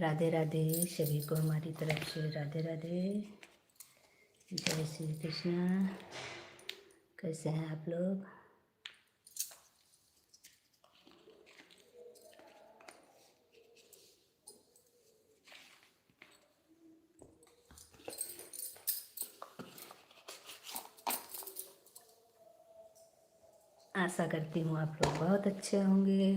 राधे राधे सभी को हमारी तरफ से राधे राधे, जय श्री कृष्ण। कैसे हैं आप लोग? आशा करती हूँ आप लोग बहुत अच्छे होंगे।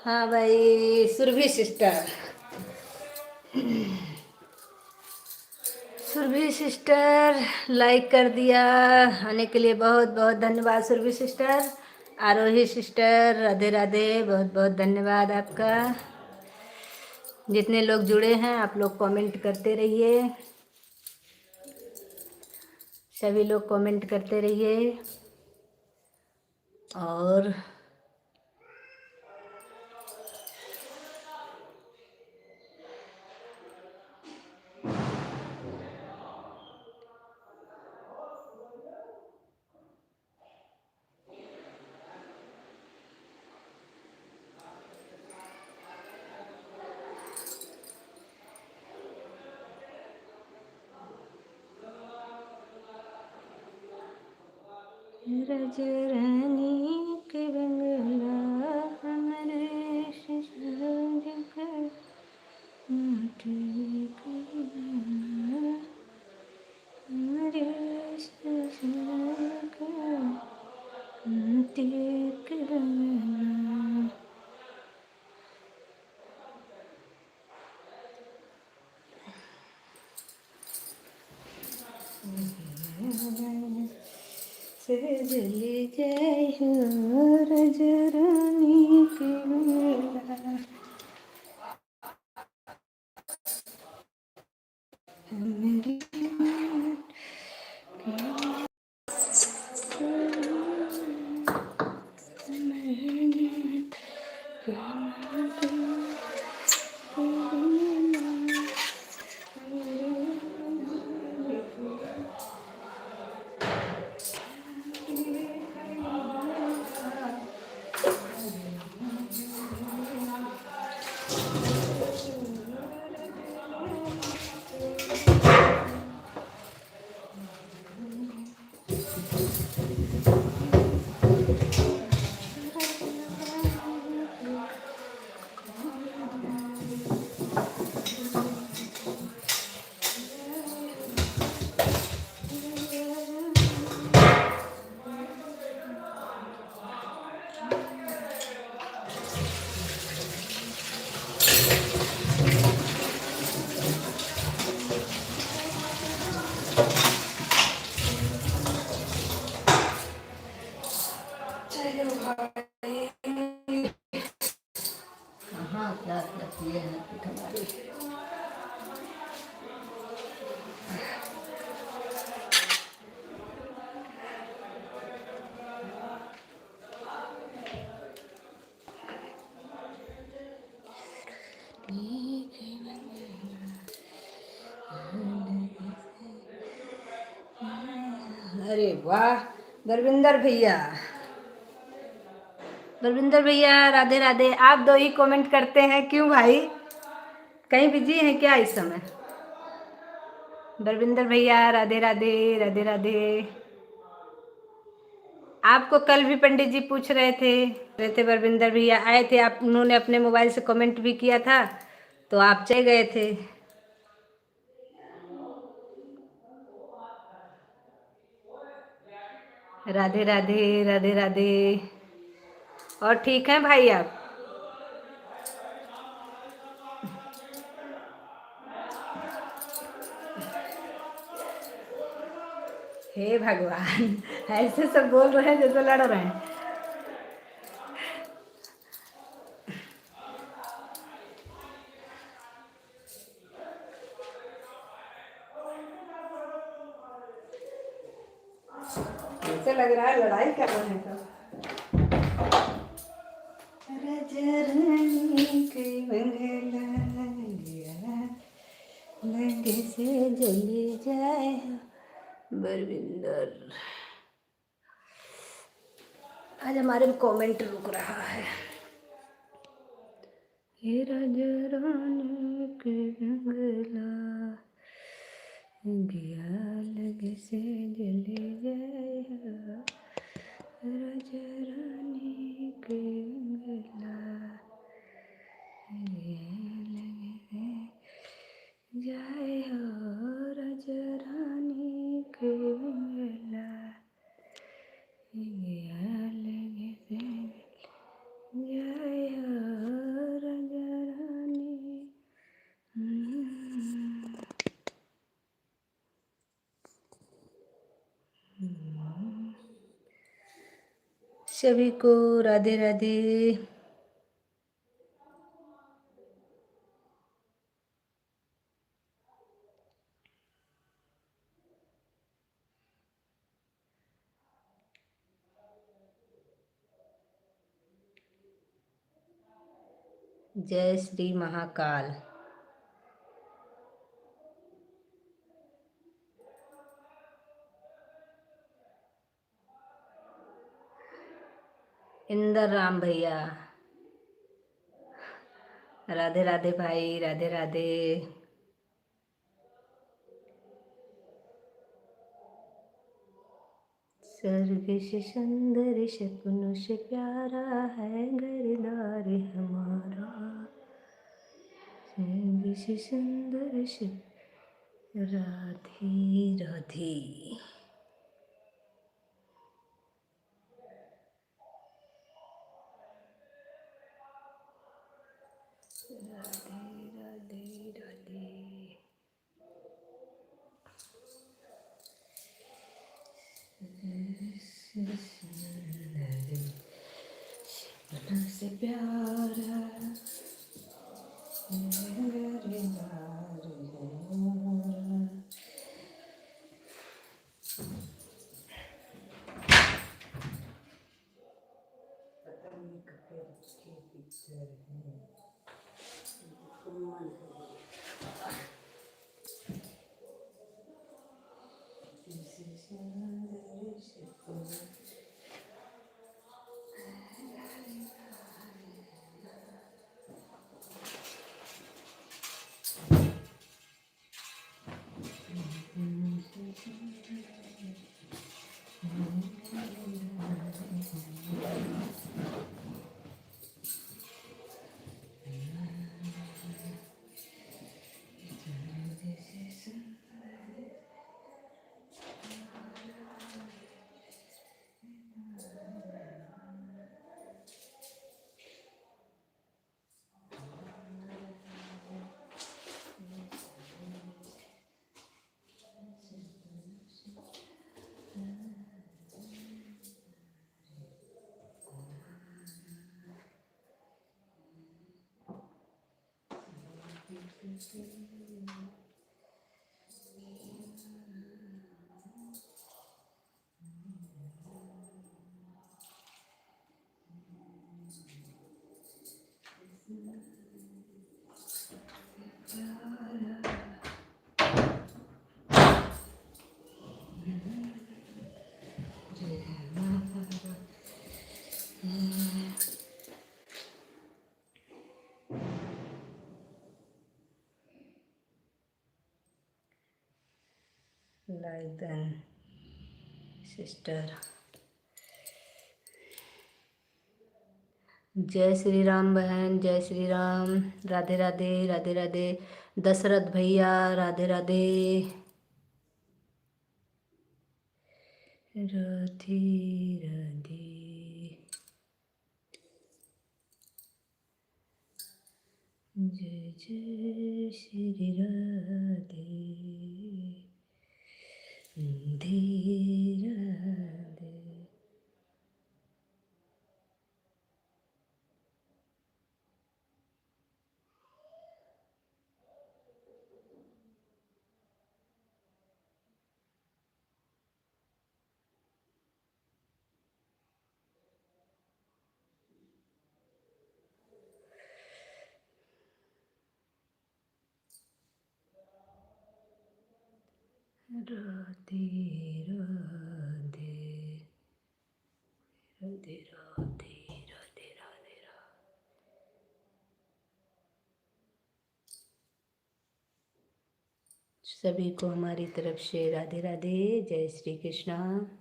हाँ भाई Surabhi sister, Surabhi sister like कर दिया, आने के लिए बहुत बहुत धन्यवाद सुरभि सिस्टर। आरोही सिस्टर राधे राधे, बहुत बहुत धन्यवाद आपका। जितने लोग जुड़े हैं आप लोग कमेंट करते रहिए, सभी लोग कमेंट करते रहिए। और रजरानी के बंगला हमरे ससुर का माटी का हमरे ससुर का माटी का बंगला। सजली जय हो रजरानी के बंगला हमरे अरे वाह बरविंदर भैया, बरविंदर भैया राधे राधे। आप दो ही कमेंट करते हैं क्यों भाई, कहीं बिजी हैं क्या इस समय? बरविंदर भैया राधे राधे राधे राधे। आपको कल भी पंडित जी पूछ रहे थे बरविंदर भैया आए थे, आप उन्होंने अपने मोबाइल से कमेंट भी किया था तो आप चले गए थे। राधे राधे राधे राधे। और ठीक हैं भाई आप? हे भगवान, ऐसे सब बोल रहे हैं जैसे लड़ रहे हैं। ऐसे लग रहा है लड़ाई कर रहे हैं सब। रजरनी के बंगला लगे से जले जाए बरविंदर। आज हमारे भी कमेंट रुक रहा है। ये रजरनी के बंगला गया लगे से जले जाए रजरनी के बंगला लगे से जाए हो रजरानी के बंगला लगे से जाए हो रजरानी। सभी को राधे राधे। जय श्री महाकाल। इंदर राम भैया राधे राधे भाई राधे राधे। स्वर्ग से सुंदर सपनों से प्यारा है घरदार हमारा, स्वर्ग से सुंदर राधे राधे। राधे राधे राधे। से प्यारा like then sister. जय श्री राम बहन, जय श्री राम। राधे राधे, राधे राधे। दशरथ भैया, राधे राधे। राधे राधे। जय जय श्री राधे राधे राधे। राधे राधे राधे राधे राधे राधे राधे। सभी को हमारी तरफ से राधे राधे, जय श्री कृष्णा।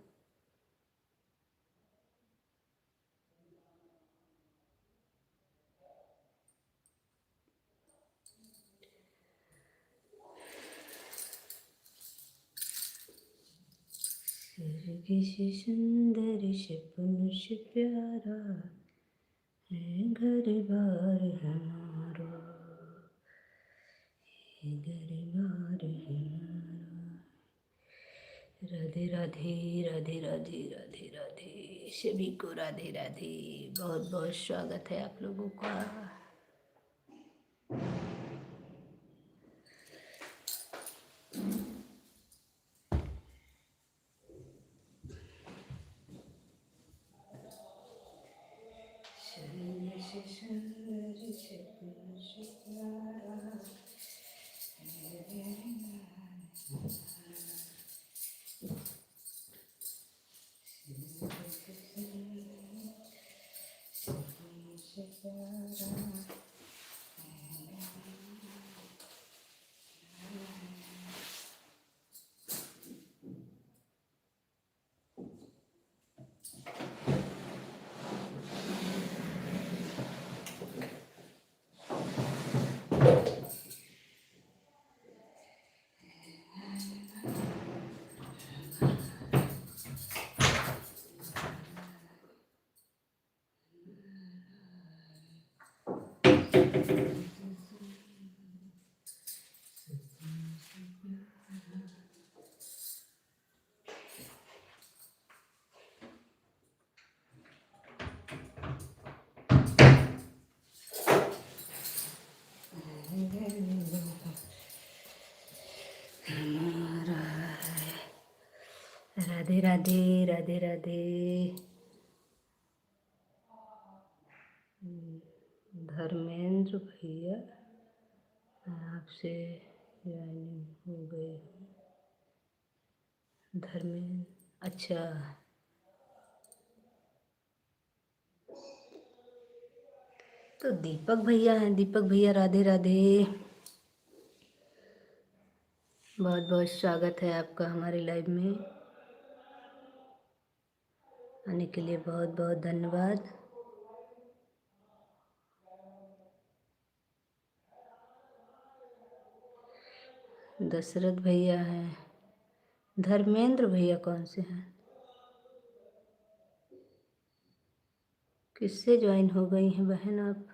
स्वर्ग से सुंदर सपन से प्यारा है घर बार हमारा, घर बार हमारा। राधे राधे, राधे राधे, राधे राधे। सभी को राधे राधे। बहुत बहुत स्वागत है आप लोगों का। राधे राधे, राधे राधे। धर्मेंद्र भैया आपसे ज्वाइनिंग हो गई। धर्मेंद्र, अच्छा। तो दीपक भैया हैं। दीपक भैया राधे राधे। बहुत बहुत स्वागत है आपका हमारे लाइव में आने के लिए। बहुत बहुत धन्यवाद। दशरथ भैया हैं। धर्मेंद्र भैया कौन से हैं? किससे ज्वाइन हो गई हैं बहन आप?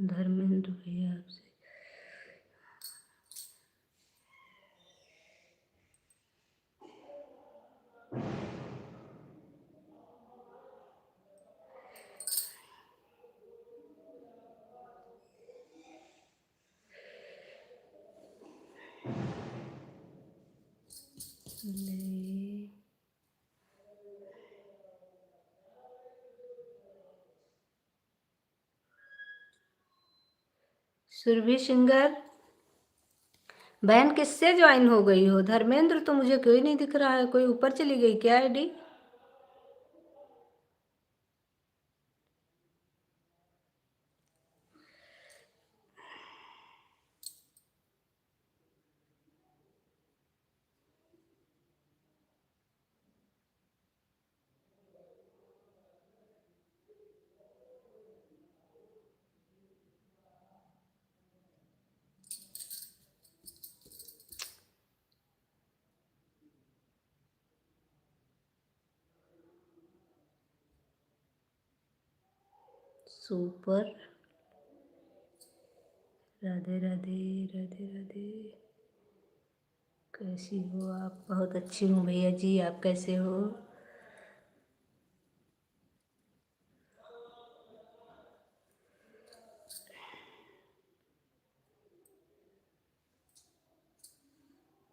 धर्मेंद्र भैया आपसे सुरभि सिंगर बहन किससे ज्वाइन हो गई हो? धर्मेंद्र तो मुझे कोई नहीं दिख रहा है। कोई ऊपर चली गई क्या आईडी? सुपर। राधे राधे राधे राधे। कैसी हो आप? बहुत अच्छी हूँ भैया जी, आप कैसे हो?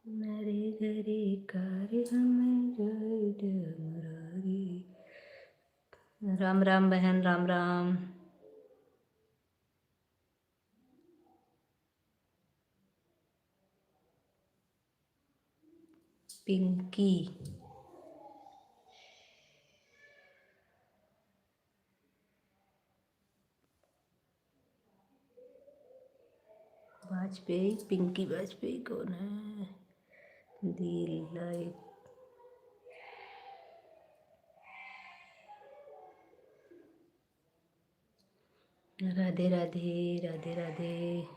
मेरे घरे कार्य हमें जय मुरारी। राम राम बहन, राम राम। पिंकी। वाजपेयी, पिंकी वाजपेयी कौन है? दिल लाइक। राधे राधे राधे राधे।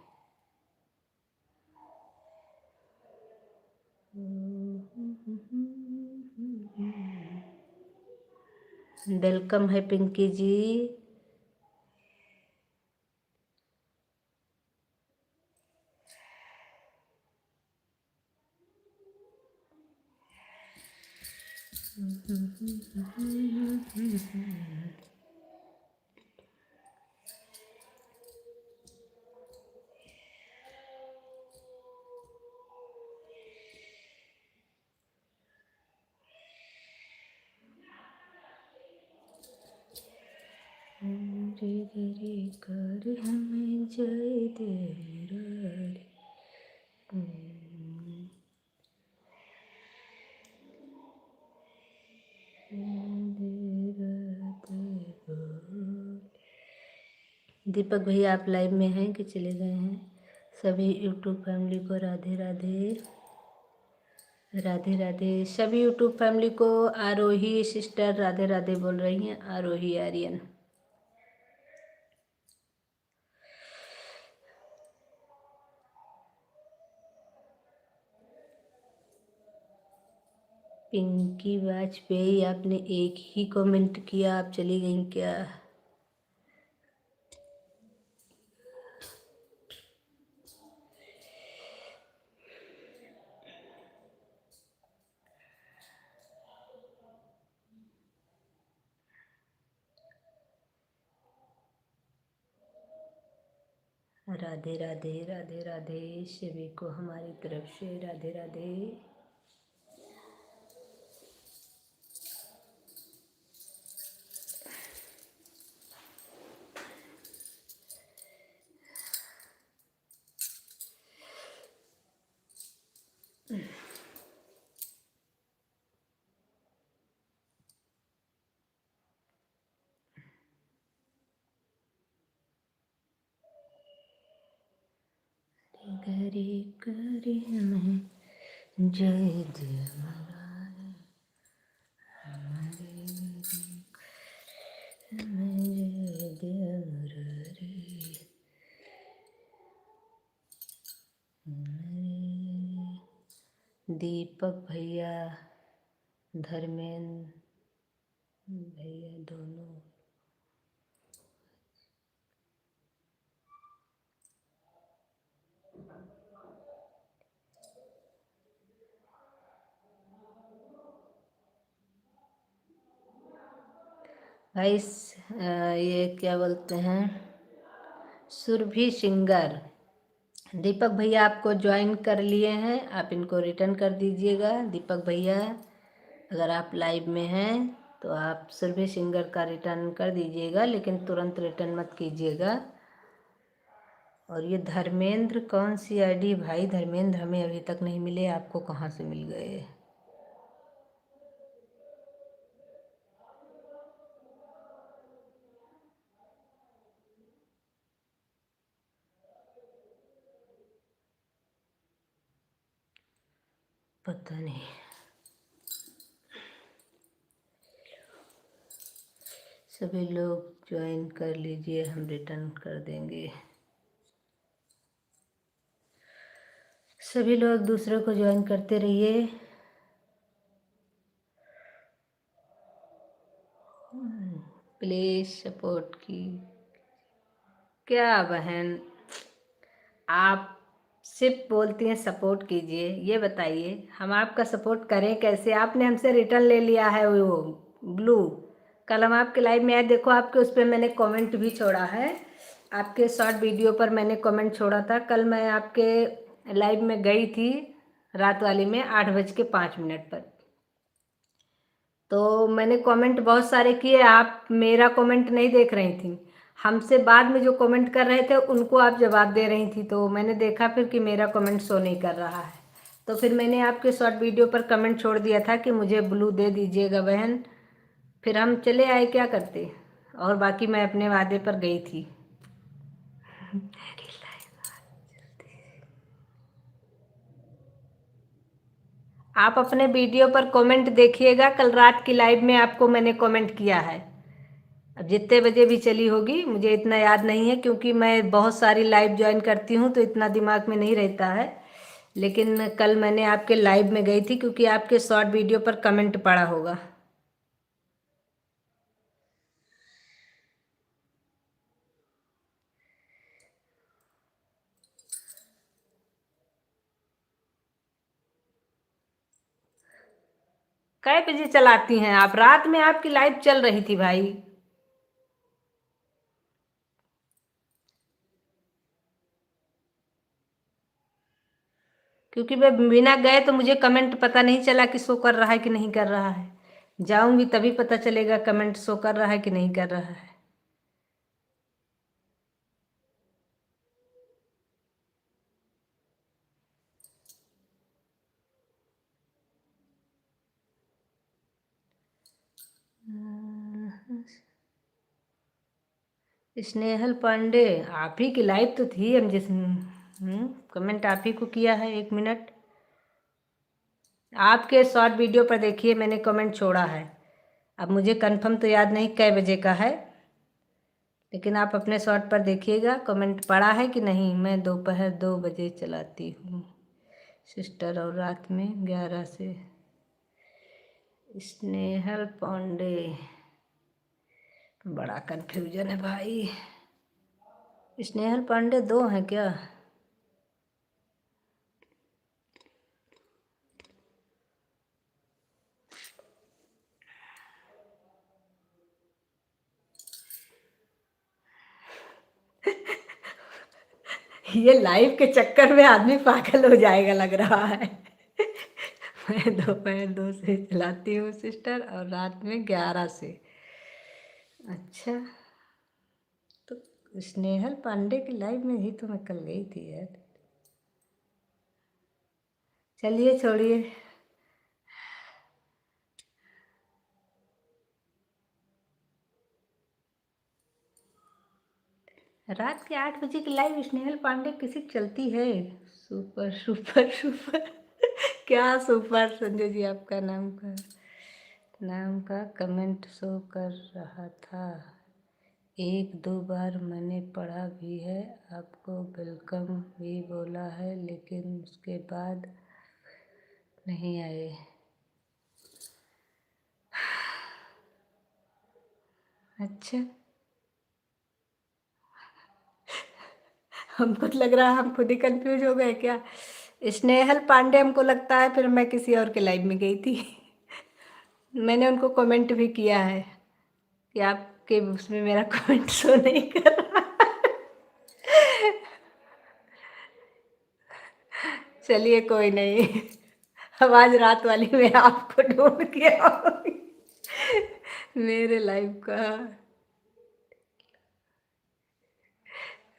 वेलकम है पिंकी जी। रे रे रे कर हमें जय दे मुरारी। दीपक भैया आप लाइव में हैं कि चले गए हैं? सभी यूट्यूब फैमिली को राधे राधे राधे राधे। सभी यूट्यूब फैमिली को आरोही सिस्टर राधे राधे बोल रही हैं, आरोही आर्यन। पिंकी वाजपेयी, आपने एक ही कमेंट किया, आप चली गई क्या? राधे राधे राधे राधे। सभी को हमारी तरफ से राधे राधे। घरे करे हमें जय देव मुरारी। हमारे घरे हमें जय देव मुरारी। दीपक भैया, धर्मेंद्र भैया दोनों। भाई ये क्या बोलते हैं, सुरभि सिंगर। दीपक भैया आपको ज्वाइन कर लिए हैं, आप इनको रिटर्न कर दीजिएगा। दीपक भैया अगर आप लाइव में हैं तो आप सुरभि सिंगर का रिटर्न कर दीजिएगा, लेकिन तुरंत रिटर्न मत कीजिएगा। और ये धर्मेंद्र कौन सी आईडी? भाई धर्मेंद्र हमें अभी तक नहीं मिले, आपको कहाँ से मिल गए? पता नहीं। सभी लोग ज्वाइन कर लीजिए, हम रिटर्न कर देंगे। सभी लोग दूसरों को ज्वाइन करते रहिए। प्लीज सपोर्ट की। क्या बहन, आप सिर्फ बोलती हैं सपोर्ट कीजिए। ये बताइए हम आपका सपोर्ट करें कैसे? आपने हमसे रिटर्न ले लिया है वो ब्लू। कल हम आपके लाइव में आए, देखो आपके उस पर मैंने कमेंट भी छोड़ा है। आपके शॉर्ट वीडियो पर मैंने कमेंट छोड़ा था। कल मैं आपके लाइव में गई थी रात वाली में 8:05 पर। तो मैंने कमेंट बहुत सारे किए, आप मेरा कमेंट नहीं देख रही थी। हमसे बाद में जो कमेंट कर रहे थे उनको आप जवाब दे रही थी। तो मैंने देखा फिर कि मेरा कमेंट शो नहीं कर रहा है। तो फिर मैंने आपके शॉर्ट वीडियो पर कमेंट छोड़ दिया था कि मुझे ब्लू दे दीजिएगा बहन। फिर हम चले आए, क्या करते। और बाकी मैं अपने वादे पर गई थी। आप अपने वीडियो पर कमेंट देखिएगा, कल रात की लाइव में आपको मैंने कमेंट किया है। अब जितने बजे भी चली होगी मुझे इतना याद नहीं है, क्योंकि मैं बहुत सारी लाइव ज्वाइन करती हूँ तो इतना दिमाग में नहीं रहता है। लेकिन कल मैंने आपके लाइव में गई थी क्योंकि आपके शॉर्ट वीडियो पर कमेंट पड़ा होगा। कै बजे चलाती हैं आप? रात में आपकी लाइव चल रही थी भाई। क्योंकि मैं बिना गए तो मुझे कमेंट पता नहीं चला कि शो कर रहा है कि नहीं कर रहा है। जाऊंगी तभी पता चलेगा कमेंट शो कर रहा है कि नहीं कर रहा है। स्नेहल पांडे, आप ही की लाइव तो थी। हम जिस कमेंट आप ही को किया है। 1 मिनट, आपके शॉर्ट वीडियो पर देखिए मैंने कमेंट छोड़ा है। अब मुझे कंफर्म तो याद नहीं कै बजे का है, लेकिन आप अपने शॉर्ट पर देखिएगा कमेंट पड़ा है कि नहीं। मैं दोपहर 2 बजे चलाती हूँ सिस्टर, और रात में 11 से। स्नेहल पांडे, बड़ा कन्फ्यूजन है भाई। स्नेहल पांडे 2 हैं क्या? ये लाइव के चक्कर में आदमी पागल हो जाएगा लग रहा है। मैं दोपहर 2 से चलाती हूँ सिस्टर, और रात में 11 से। अच्छा, तो स्नेहल पांडे की लाइव में ही तो मैं कल गई थी यार। चलिए छोड़िए। रात के 8 बजे की लाइव स्नेहल पांडे किसी की चलती है? Super super super. क्या सुपर? संजय जी आपका नाम का कमेंट शो कर रहा था। 1-2 बार मैंने पढ़ा भी है, आपको वेलकम भी बोला है, लेकिन उसके बाद नहीं आए। अच्छा, हमको तो लग रहा है हम खुद ही कंफ्यूज हो गए क्या। स्नेहल पांडे हमको लगता है फिर मैं किसी और के लाइव में गई थी। मैंने उनको कमेंट भी किया है कि आपके उसमें मेरा कमेंट शो नहीं कर रहा। चलिए कोई नहीं, अब आज रात वाली में आपको ढूंढ के आऊंगी। मेरे लाइव का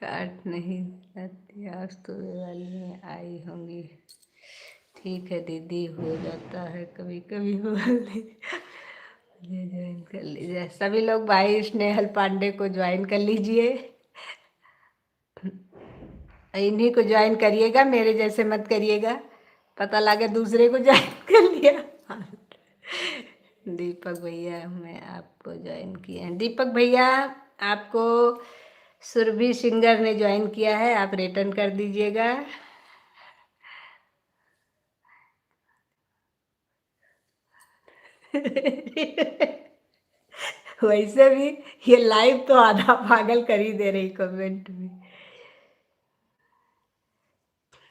काट नहीं आती, आज तो वाली में आई होंगी। ठीक है दीदी, हो जाता है कभी कभी। बोल मुझे ज्वाइन कर लीजिए सभी लोग, भाई स्नेहल पांडे को ज्वाइन कर लीजिए। इन्हीं को ज्वाइन करिएगा, मेरे जैसे मत करिएगा, पता लगे दूसरे को ज्वाइन कर लिया। दीपक भैया, मैं आपको ज्वाइन किए हैं। दीपक भैया, आपको सुरभि सिंगर ने ज्वाइन किया है, आप रिटर्न कर दीजिएगा। वैसे भी ये लाइव तो आधा पागल कर ही दे रही कमेंट में।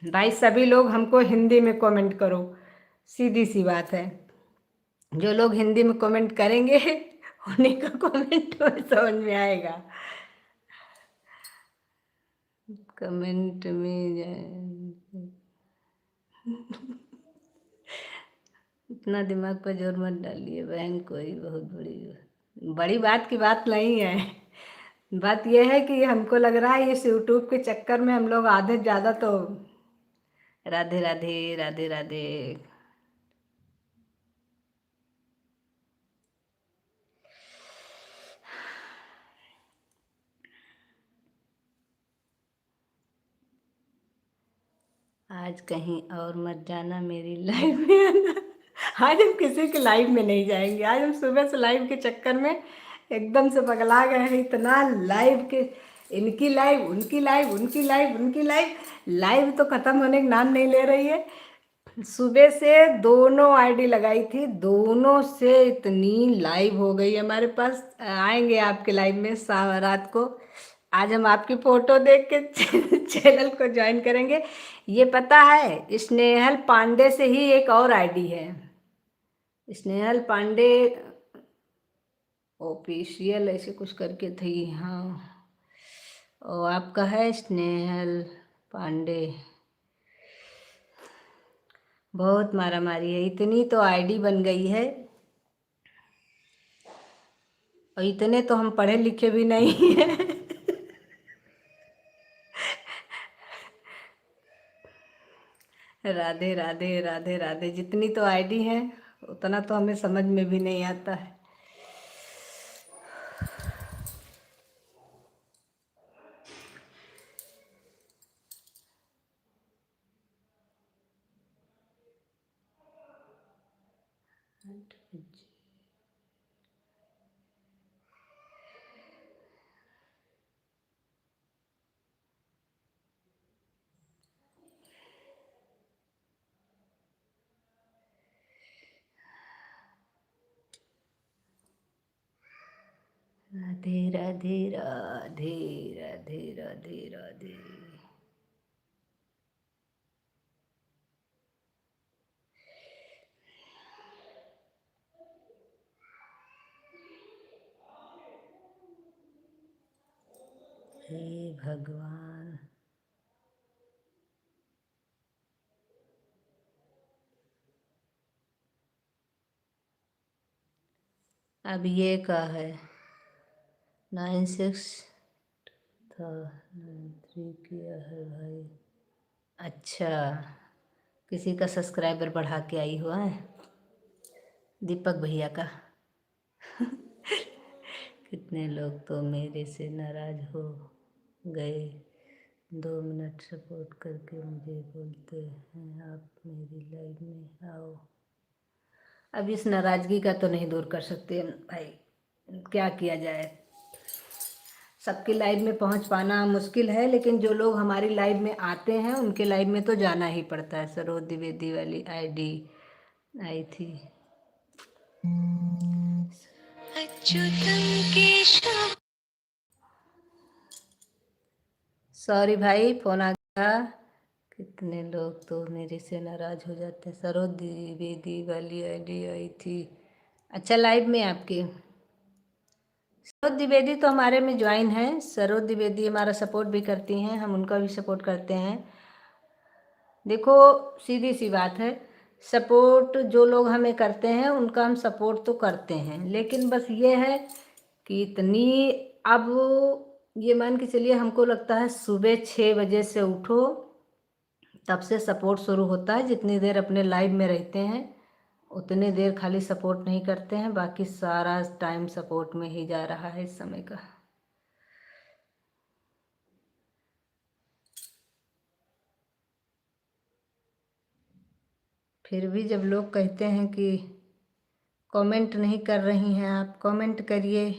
भाई सभी लोग हमको हिंदी में कमेंट करो, सीधी सी बात है। जो लोग हिंदी में कमेंट करेंगे उन्हीं का कमेंट में समझ में आएगा। कमेंट में इतना दिमाग पर जोर मत डालिए बहन, कोई बहुत बड़ी बड़ी बात की बात नहीं है। बात यह है कि हमको लग रहा है इस यूट्यूब के चक्कर में हम लोग आधे ज़्यादा तो राधे राधे राधे राधे। आज कहीं और मत जाना, मेरी लाइव में आना। आज हम किसी के लाइव में नहीं जाएंगे। आज हम सुबह से लाइव के चक्कर में एकदम से पगला गए हैं। इतना लाइव के, इनकी लाइव उनकी लाइव उनकी लाइव उनकी लाइव, लाइव तो ख़त्म होने का नाम नहीं ले रही है। सुबह से दोनों आईडी लगाई थी, दोनों से इतनी लाइव हो गई हमारे पास। आएंगे आपके लाइव में रात को। आज हम आपकी फ़ोटो देख के चैनल को ज्वाइन करेंगे। ये पता है स्नेहल पांडे से ही एक और आईडी है, स्नेहल पांडे ऑफिशियल ऐसे कुछ करके थी। हाँ, और आपका है स्नेहल पांडे। बहुत मारा मारी है, इतनी तो आईडी बन गई है। और इतने तो हम पढ़े लिखे भी नहीं हैं। राधे राधे राधे राधे। जितनी तो आईडी है उतना तो हमें समझ में भी नहीं आता है। राधे राधे राधे राधे राधे राधे। हे भगवान। अब ये का है 96 था 93 किया है भाई। अच्छा, किसी का सब्सक्राइबर बढ़ा के आई हुआ है, दीपक भैया का। कितने लोग तो मेरे से नाराज हो गए। 2 मिनट सपोर्ट करके मुझे बोलते हैं आप मेरी लाइव में आओ। अब इस नाराज़गी का तो नहीं दूर कर सकते भाई, क्या किया जाए। सबकी लाइव में पहुंच पाना मुश्किल है, लेकिन जो लोग हमारी लाइव में आते हैं उनके लाइव में तो जाना ही पड़ता है। सरोज द्विवेदी वाली आईडी आई थी। सॉरी भाई, फोन आ गया। कितने लोग तो मेरे से नाराज हो जाते हैं। सरोज द्विवेदी वाली आईडी आई थी। अच्छा, लाइव में आपकी सरोज द्विवेदी तो हमारे में ज्वाइन है। सरोज द्विवेदी हमारा सपोर्ट भी करती हैं, हम उनका भी सपोर्ट करते हैं। देखो, सीधी सी बात है, सपोर्ट जो लोग हमें करते हैं उनका हम सपोर्ट तो करते हैं, लेकिन बस ये है कि इतनी, अब ये मान के चलिए, हमको लगता है सुबह 6 बजे से उठो तब से सपोर्ट शुरू होता है। जितनी देर अपने लाइव में रहते हैं उतनी देर खाली सपोर्ट नहीं करते हैं, बाकी सारा टाइम सपोर्ट में ही जा रहा है इस समय का। फिर भी जब लोग कहते हैं कि कमेंट नहीं कर रही हैं, आप कमेंट करिए।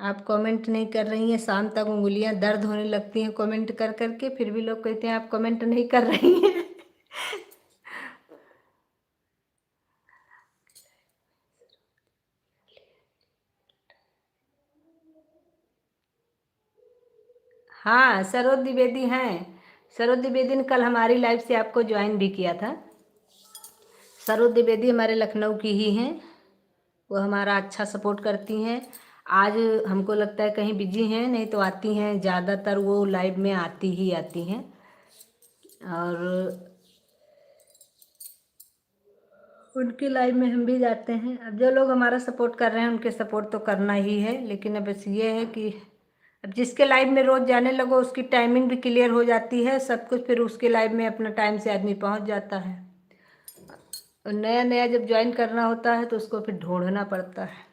आप कमेंट नहीं कर रही हैं, शाम तक उंगलियां दर्द होने लगती हैं कमेंट कर कर के, फिर भी लोग कहते हैं आप कमेंट नहीं कर रही हैं। हाँ, सरोज द्विवेदी हैं। सरोज द्विवेदी ने कल हमारी लाइव से आपको ज्वाइन भी किया था। सरोज द्विवेदी हमारे लखनऊ की ही हैं। वो हमारा अच्छा सपोर्ट करती हैं। आज हमको लगता है कहीं बिजी हैं, नहीं तो आती हैं, ज़्यादातर वो लाइव में आती ही आती हैं। और उनकी लाइव में हम भी जाते हैं। अब जो लोग हमारा सपोर्ट कर रहे हैं उनके सपोर्ट तो करना ही है, लेकिन अब बस ये है कि अब जिसके लाइव में रोज़ जाने लगो उसकी टाइमिंग भी क्लियर हो जाती है, सब कुछ, फिर उसके लाइव में अपना टाइम से आदमी पहुंच जाता है। और नया नया जब ज्वाइन करना होता है तो उसको फिर ढूंढना पड़ता है।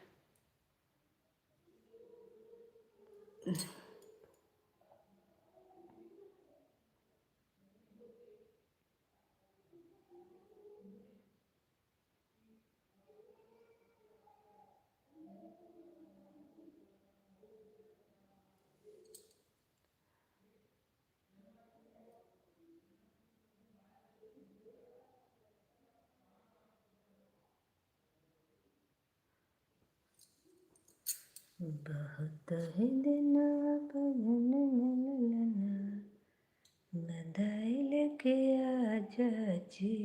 बहुत ही दिन बधाई लेके आजा जी।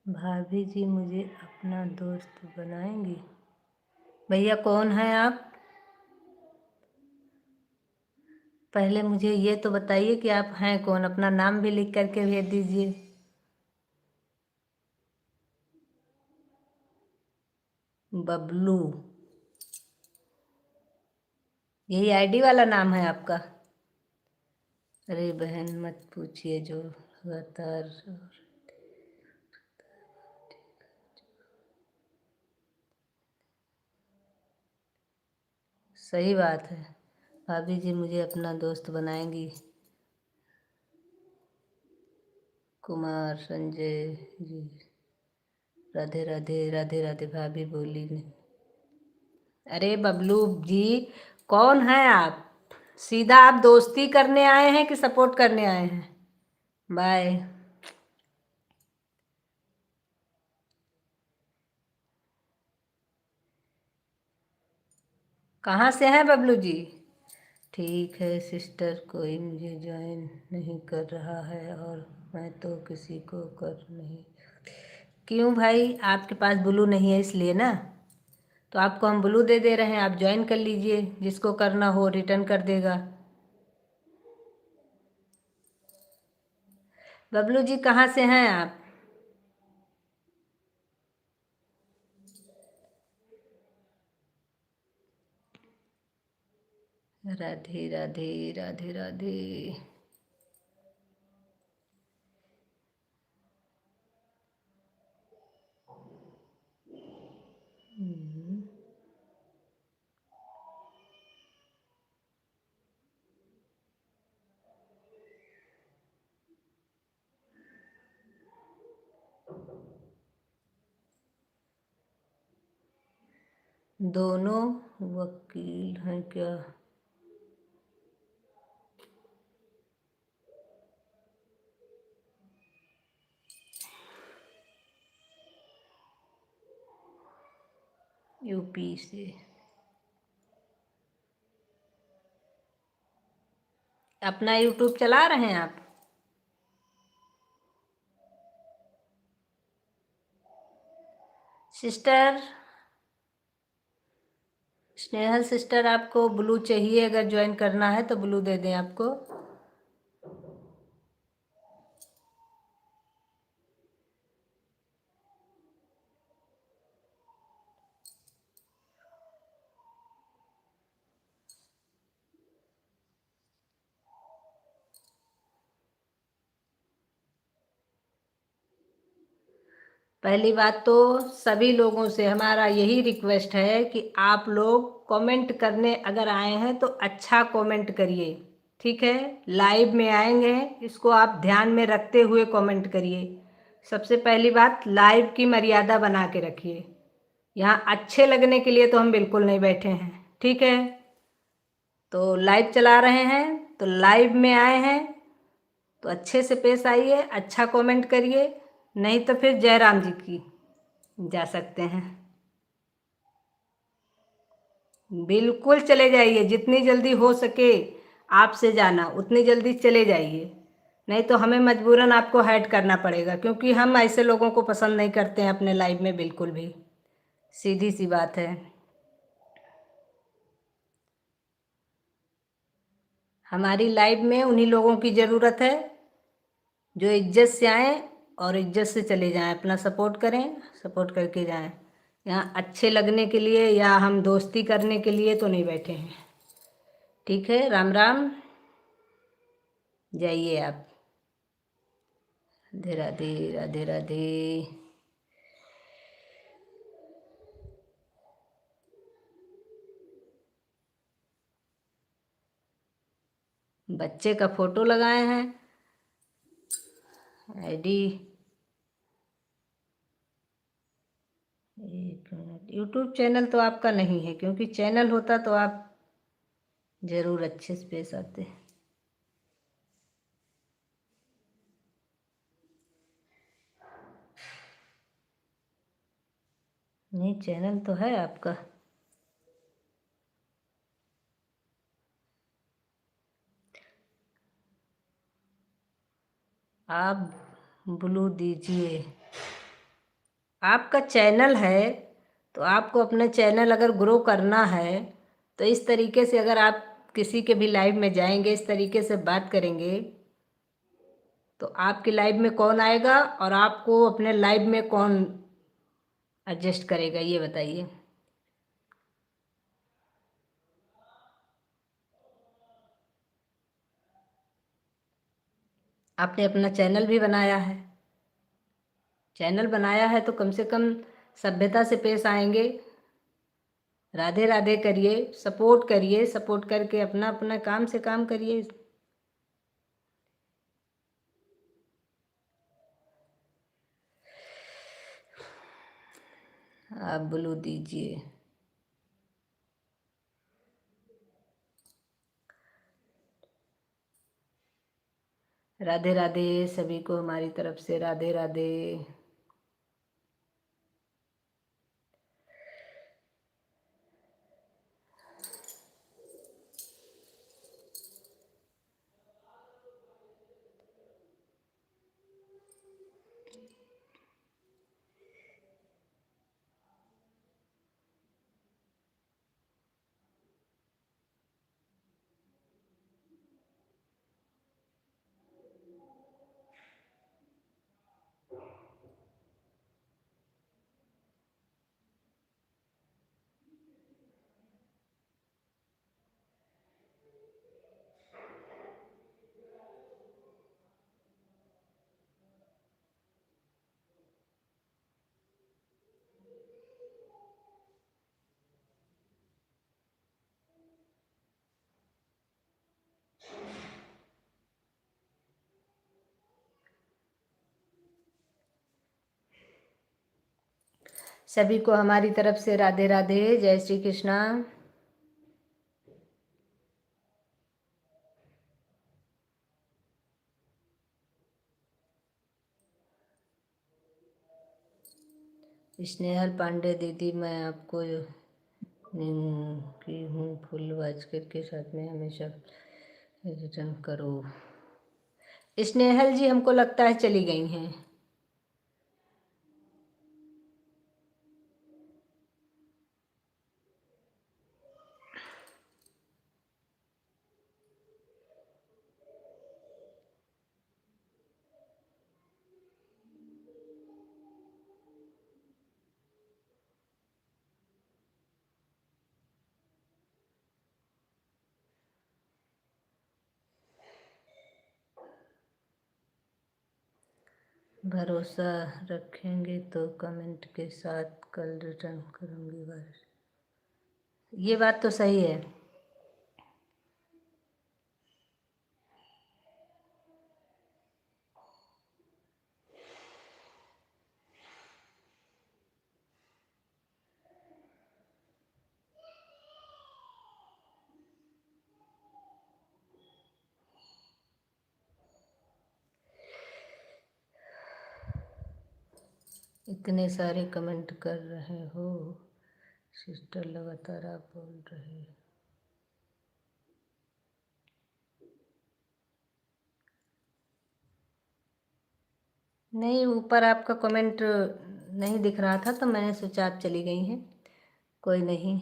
भाभी जी मुझे अपना दोस्त बनाएंगी? भैया कौन है आप? पहले मुझे ये तो बताइए कि आप हैं कौन, अपना नाम भी लिख करके भेज दीजिए। बबलू, यही आईडी वाला नाम है आपका? अरे बहन मत पूछिए, जो लगातार सही बात है। भाभी जी मुझे अपना दोस्त बनाएंगी? कुमार संजय जी, राधे राधे राधे राधे। भाभी बोली नहीं। अरे बबलू जी, कौन है आप? सीधा आप दोस्ती करने आए हैं कि सपोर्ट करने आए हैं? बाय। कहाँ से हैं बबलू जी? ठीक है सिस्टर, कोई मुझे ज्वाइन नहीं कर रहा है और मैं तो किसी को कर नहीं। क्यों भाई, आपके पास ब्लू नहीं है इसलिए ना? तो आपको हम ब्लू दे दे रहे हैं, आप ज्वाइन कर लीजिए, जिसको करना हो रिटर्न कर देगा। बबलू जी कहाँ से हैं आप? राधे राधे राधे राधे। दोनों वकील हैं क्या? यूपी से। अपना यूट्यूब चला रहे हैं आप? सिस्टर स्नेहल सिस्टर, आपको ब्लू चाहिए? अगर ज्वाइन करना है तो ब्लू दे दें आपको। पहली बात तो सभी लोगों से हमारा यही रिक्वेस्ट है कि आप लोग कमेंट करने अगर आए हैं तो अच्छा कमेंट करिए, ठीक है? लाइव में आएंगे, इसको आप ध्यान में रखते हुए कमेंट करिए। सबसे पहली बात, लाइव की मर्यादा बना के रखिए। यहाँ अच्छे लगने के लिए तो हम बिल्कुल नहीं बैठे हैं, ठीक है? तो लाइव चला रहे हैं तो लाइव में आए हैं तो अच्छे से पेश आइए, अच्छा कमेंट करिए, नहीं तो फिर जयराम जी की जा सकते हैं। बिल्कुल चले जाइए, जितनी जल्दी हो सके आपसे जाना उतनी जल्दी चले जाइए, नहीं तो हमें मजबूरन आपको हाइड करना पड़ेगा, क्योंकि हम ऐसे लोगों को पसंद नहीं करते हैं अपने लाइफ में बिल्कुल भी। सीधी सी बात है। हमारी लाइफ में उन्हीं लोगों की ज़रूरत है जो इज्जत से आएँ और इज्जत से चले जाएँ, अपना सपोर्ट करें, सपोर्ट करके जाएँ। यहाँ अच्छे लगने के लिए या हम दोस्ती करने के लिए तो नहीं बैठे हैं। ठीक है, राम राम, जाइए आप। राधे राधे, राधे राधे। बच्चे का फोटो लगाए हैं, आईडी। एक मिनट, यूट्यूब चैनल तो आपका नहीं है, क्योंकि चैनल होता तो आप ज़रूर अच्छे से पेश आते। नहीं, चैनल तो है आपका। आप ब्लू दीजिए, आपका चैनल है तो आपको अपना चैनल अगर ग्रो करना है तो इस तरीके से अगर आप किसी के भी लाइव में जाएंगे, इस तरीके से बात करेंगे, तो आपकी लाइव में कौन आएगा और आपको अपने लाइव में कौन एडजस्ट करेगा, ये बताइए। आपने अपना चैनल भी बनाया है, चैनल बनाया है तो कम से कम सभ्यता से पेश आएंगे। राधे राधे करिए, सपोर्ट करिए, सपोर्ट करके अपना अपना काम से काम करिए। आप ब्लू दीजिए। राधे राधे सभी को हमारी तरफ से, राधे राधे। सभी को हमारी तरफ से राधे राधे, जय श्री कृष्णा। स्नेहल पांडे दीदी, मैं आपको की हूँ फुल वाजकर के साथ में हमेशा रिटर्न करो। स्नेहल जी हमको लगता है चली गई हैं। भरोसा रखेंगे तो कमेंट के साथ कल रिटर्न करूँगी बस। ये बात तो सही है। इतने सारे कमेंट कर रहे हो, सिस्टर लगातार आप बोल रहे हैं। नहीं, ऊपर आपका कमेंट नहीं दिख रहा था तो मैंने सोचा आप चली गई हैं। कोई नहीं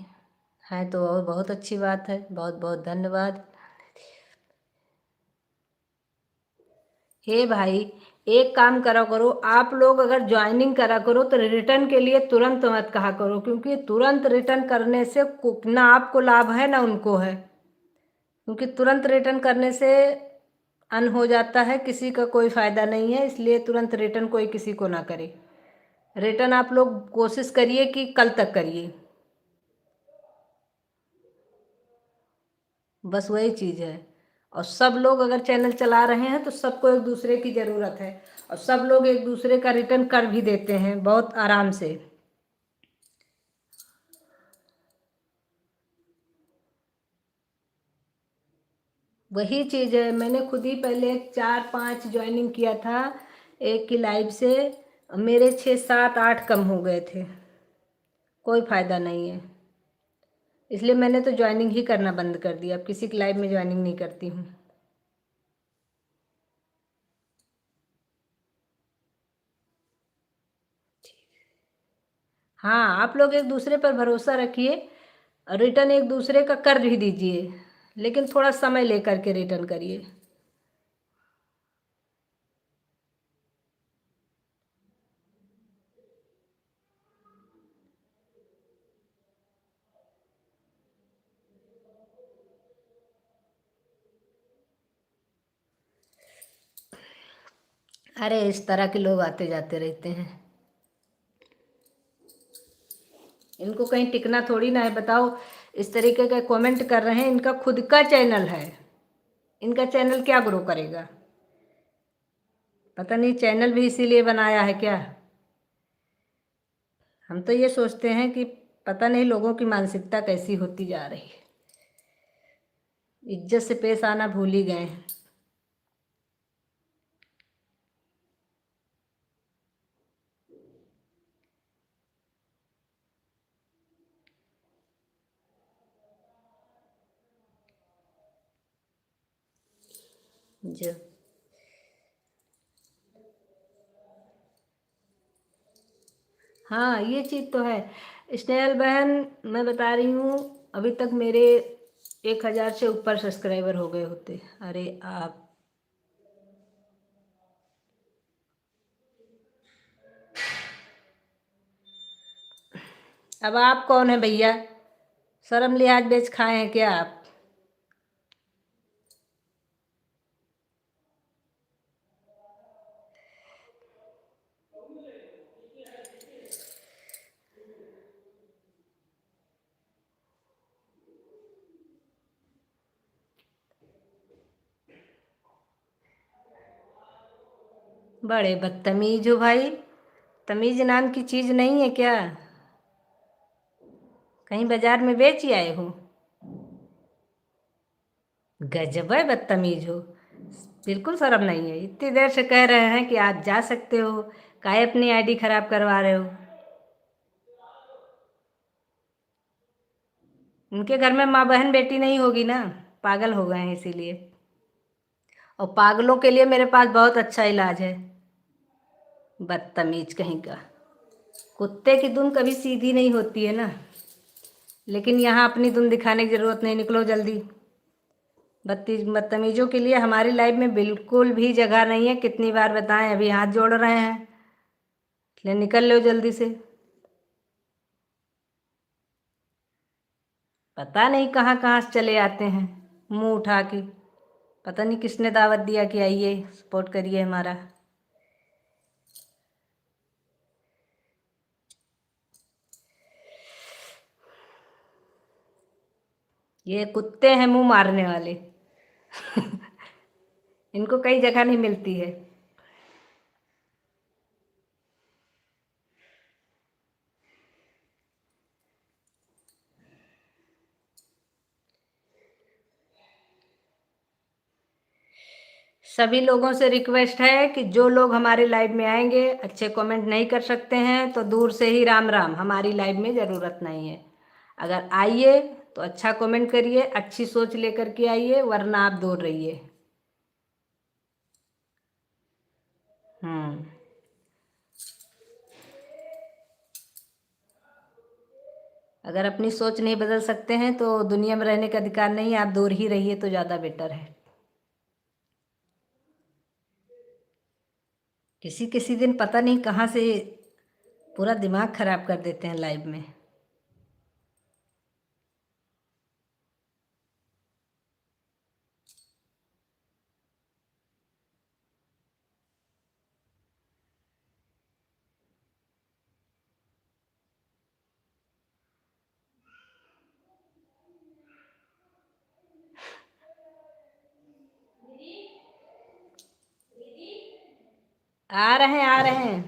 है तो और बहुत अच्छी बात है, बहुत बहुत धन्यवाद। हे भाई, एक काम करा करो, आप लोग अगर ज्वाइनिंग करा करो तो रिटर्न के लिए तुरंत मत कहा करो, क्योंकि तुरंत रिटर्न करने से ना आपको लाभ है ना उनको है। क्योंकि तुरंत रिटर्न करने से अन हो जाता है, किसी का कोई फायदा नहीं है, इसलिए तुरंत रिटर्न कोई किसी को ना करे। रिटर्न आप लोग कोशिश करिए कि कल तक करिए, बस वही चीज़ है। और सब लोग अगर चैनल चला रहे हैं तो सबको एक दूसरे की ज़रूरत है, और सब लोग एक दूसरे का रिटर्न कर भी देते हैं बहुत आराम से। वही चीज़ है, मैंने खुद ही पहले 4-5 ज्वाइनिंग किया था एक की लाइव से, मेरे 6-7-8 कम हो गए थे। कोई फ़ायदा नहीं है, इसलिए मैंने तो ज्वाइनिंग ही करना बंद कर दिया, अब किसी की लाइव में ज्वाइनिंग नहीं करती हूँ। हाँ, आप लोग एक दूसरे पर भरोसा रखिए, रिटर्न एक दूसरे का कर भी दीजिए, लेकिन थोड़ा समय लेकर के रिटर्न करिए। अरे इस तरह के लोग आते जाते रहते हैं, इनको कहीं टिकना थोड़ी ना है। बताओ, इस तरीके का कमेंट कर रहे हैं, इनका खुद का चैनल है, इनका चैनल क्या ग्रो करेगा? पता नहीं चैनल भी इसीलिए बनाया है क्या? हम तो ये सोचते हैं कि पता नहीं लोगों की मानसिकता कैसी होती जा रही है, इज्जत से पेश आना भूल ही गए हैं। जो हाँ, ये चीज़ तो है। स्नेहल बहन, मैं बता रही हूँ, अभी तक मेरे 1000 से ऊपर सब्सक्राइबर हो गए होते। अरे आप, अब आप कौन है भैया? शर्म लिहाज बेच खाए हैं क्या आप? बड़े बदतमीज हो भाई, तमीज नाम की चीज़ नहीं है क्या? कहीं बाजार में बेच आए हो? गजब है, बदतमीज हो, बिल्कुल शर्म नहीं है। इतनी देर से कह रहे हैं कि आप जा सकते हो, काहे अपनी आईडी खराब करवा रहे हो? उनके घर में माँ बहन बेटी नहीं होगी ना, पागल हो गए हैं इसीलिए। और पागलों के लिए मेरे पास बहुत अच्छा इलाज है। बदतमीज कहीं का, कुत्ते की धुन कभी सीधी नहीं होती है ना। लेकिन यहाँ अपनी धुन दिखाने की ज़रूरत नहीं, निकलो जल्दी। बदतमीजों के लिए हमारी लाइफ में बिल्कुल भी जगह नहीं है, कितनी बार बताएं, अभी हाथ जोड़ रहे हैं, इसलिए निकल लो जल्दी से। पता नहीं कहाँ कहाँ से चले आते हैं मुंह उठा के, पता नहीं किसने दावत दिया कि आइए सपोर्ट करिए हमारा। ये कुत्ते हैं मुंह मारने वाले। इनको कई जगह नहीं मिलती है। सभी लोगों से रिक्वेस्ट है कि जो लोग हमारे लाइव में आएंगे, अच्छे कमेंट नहीं कर सकते हैं तो दूर से ही राम राम, हमारी लाइव में ज़रूरत नहीं है। अगर आइए तो अच्छा कमेंट करिए, अच्छी सोच लेकर के आइए, वरना आप दूर रहिए। हम्म। अगर अपनी सोच नहीं बदल सकते हैं तो दुनिया में रहने का अधिकार नहीं है, आप दूर ही रहिए तो ज़्यादा बेटर है। किसी किसी दिन पता नहीं कहाँ से पूरा दिमाग खराब कर देते हैं लाइव में। आ रहे हैं, आ रहे हैं।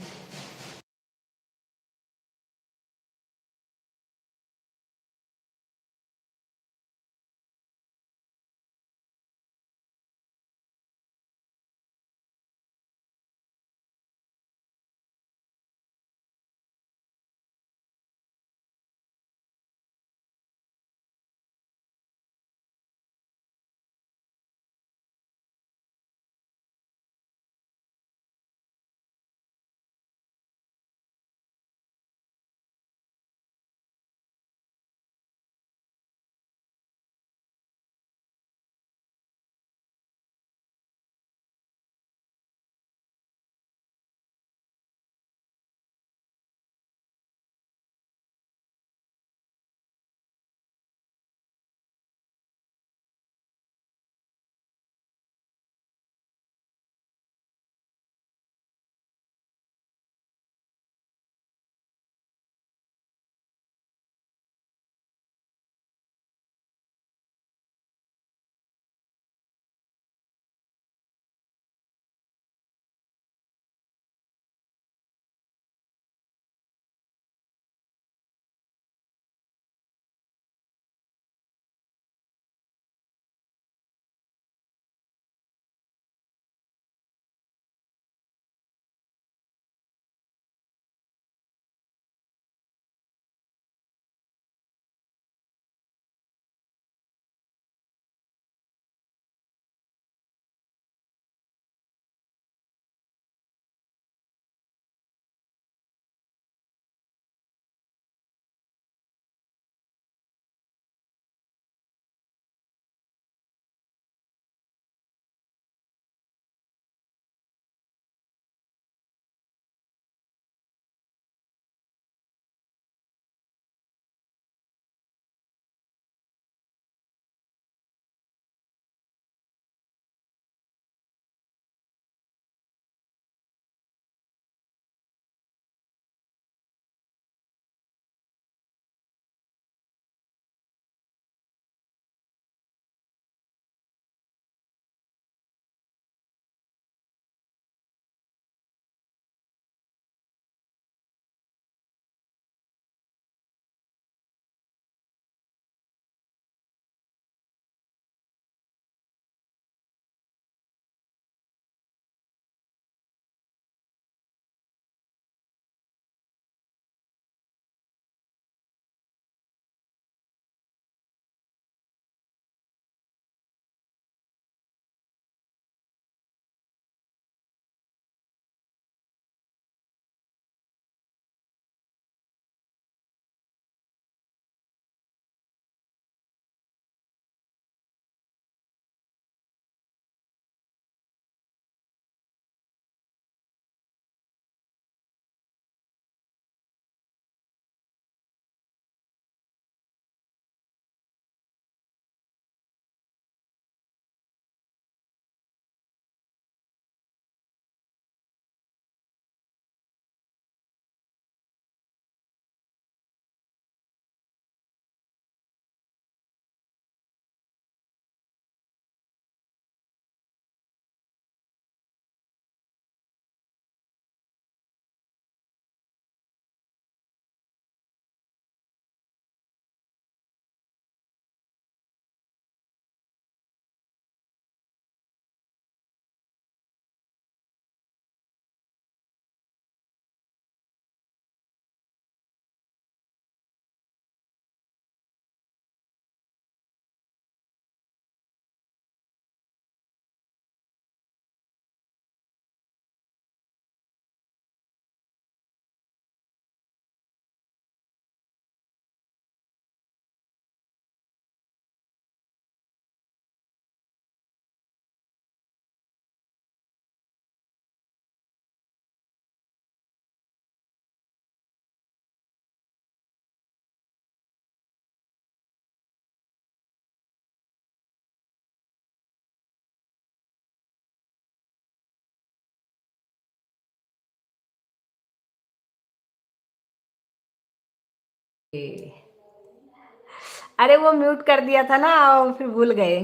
अरे वो म्यूट कर दिया था ना और फिर भूल गए।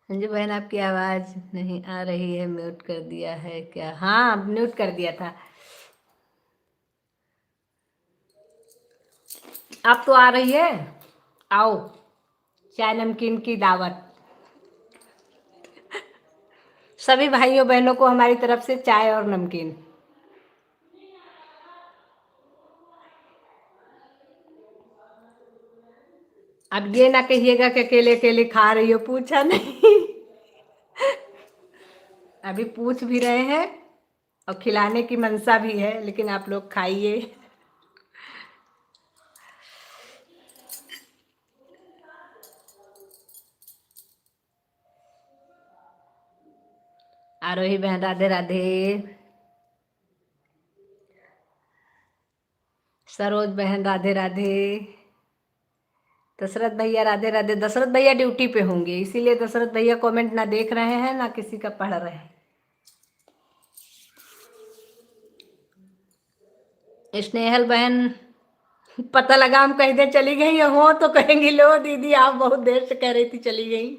संजू बहन आपकी आवाज नहीं आ रही है, म्यूट कर दिया है क्या? हाँ म्यूट कर दिया था। अब तो आ रही है, आओ चाय नमकीन की दावत। सभी भाइयों बहनों को हमारी तरफ से चाय और नमकीन। अब ये ना कहिएगा कि अकेले अकेले खा रही हो, पूछा नहीं। अभी पूछ भी रहे हैं और खिलाने की मनसा भी है, लेकिन आप लोग खाइए। आरोही बहन राधे राधे। सरोज बहन राधे राधे। दशरथ भैया राधे राधे। दशरथ भैया ड्यूटी पे होंगे, इसीलिए दशरथ भैया कमेंट ना देख रहे हैं ना किसी का पढ़ रहे हैं। स्नेहल बहन, पता लगा हम कहीं देर चली गई हो तो कहेंगी लो दीदी आप बहुत देर से कह रही थी चली गई।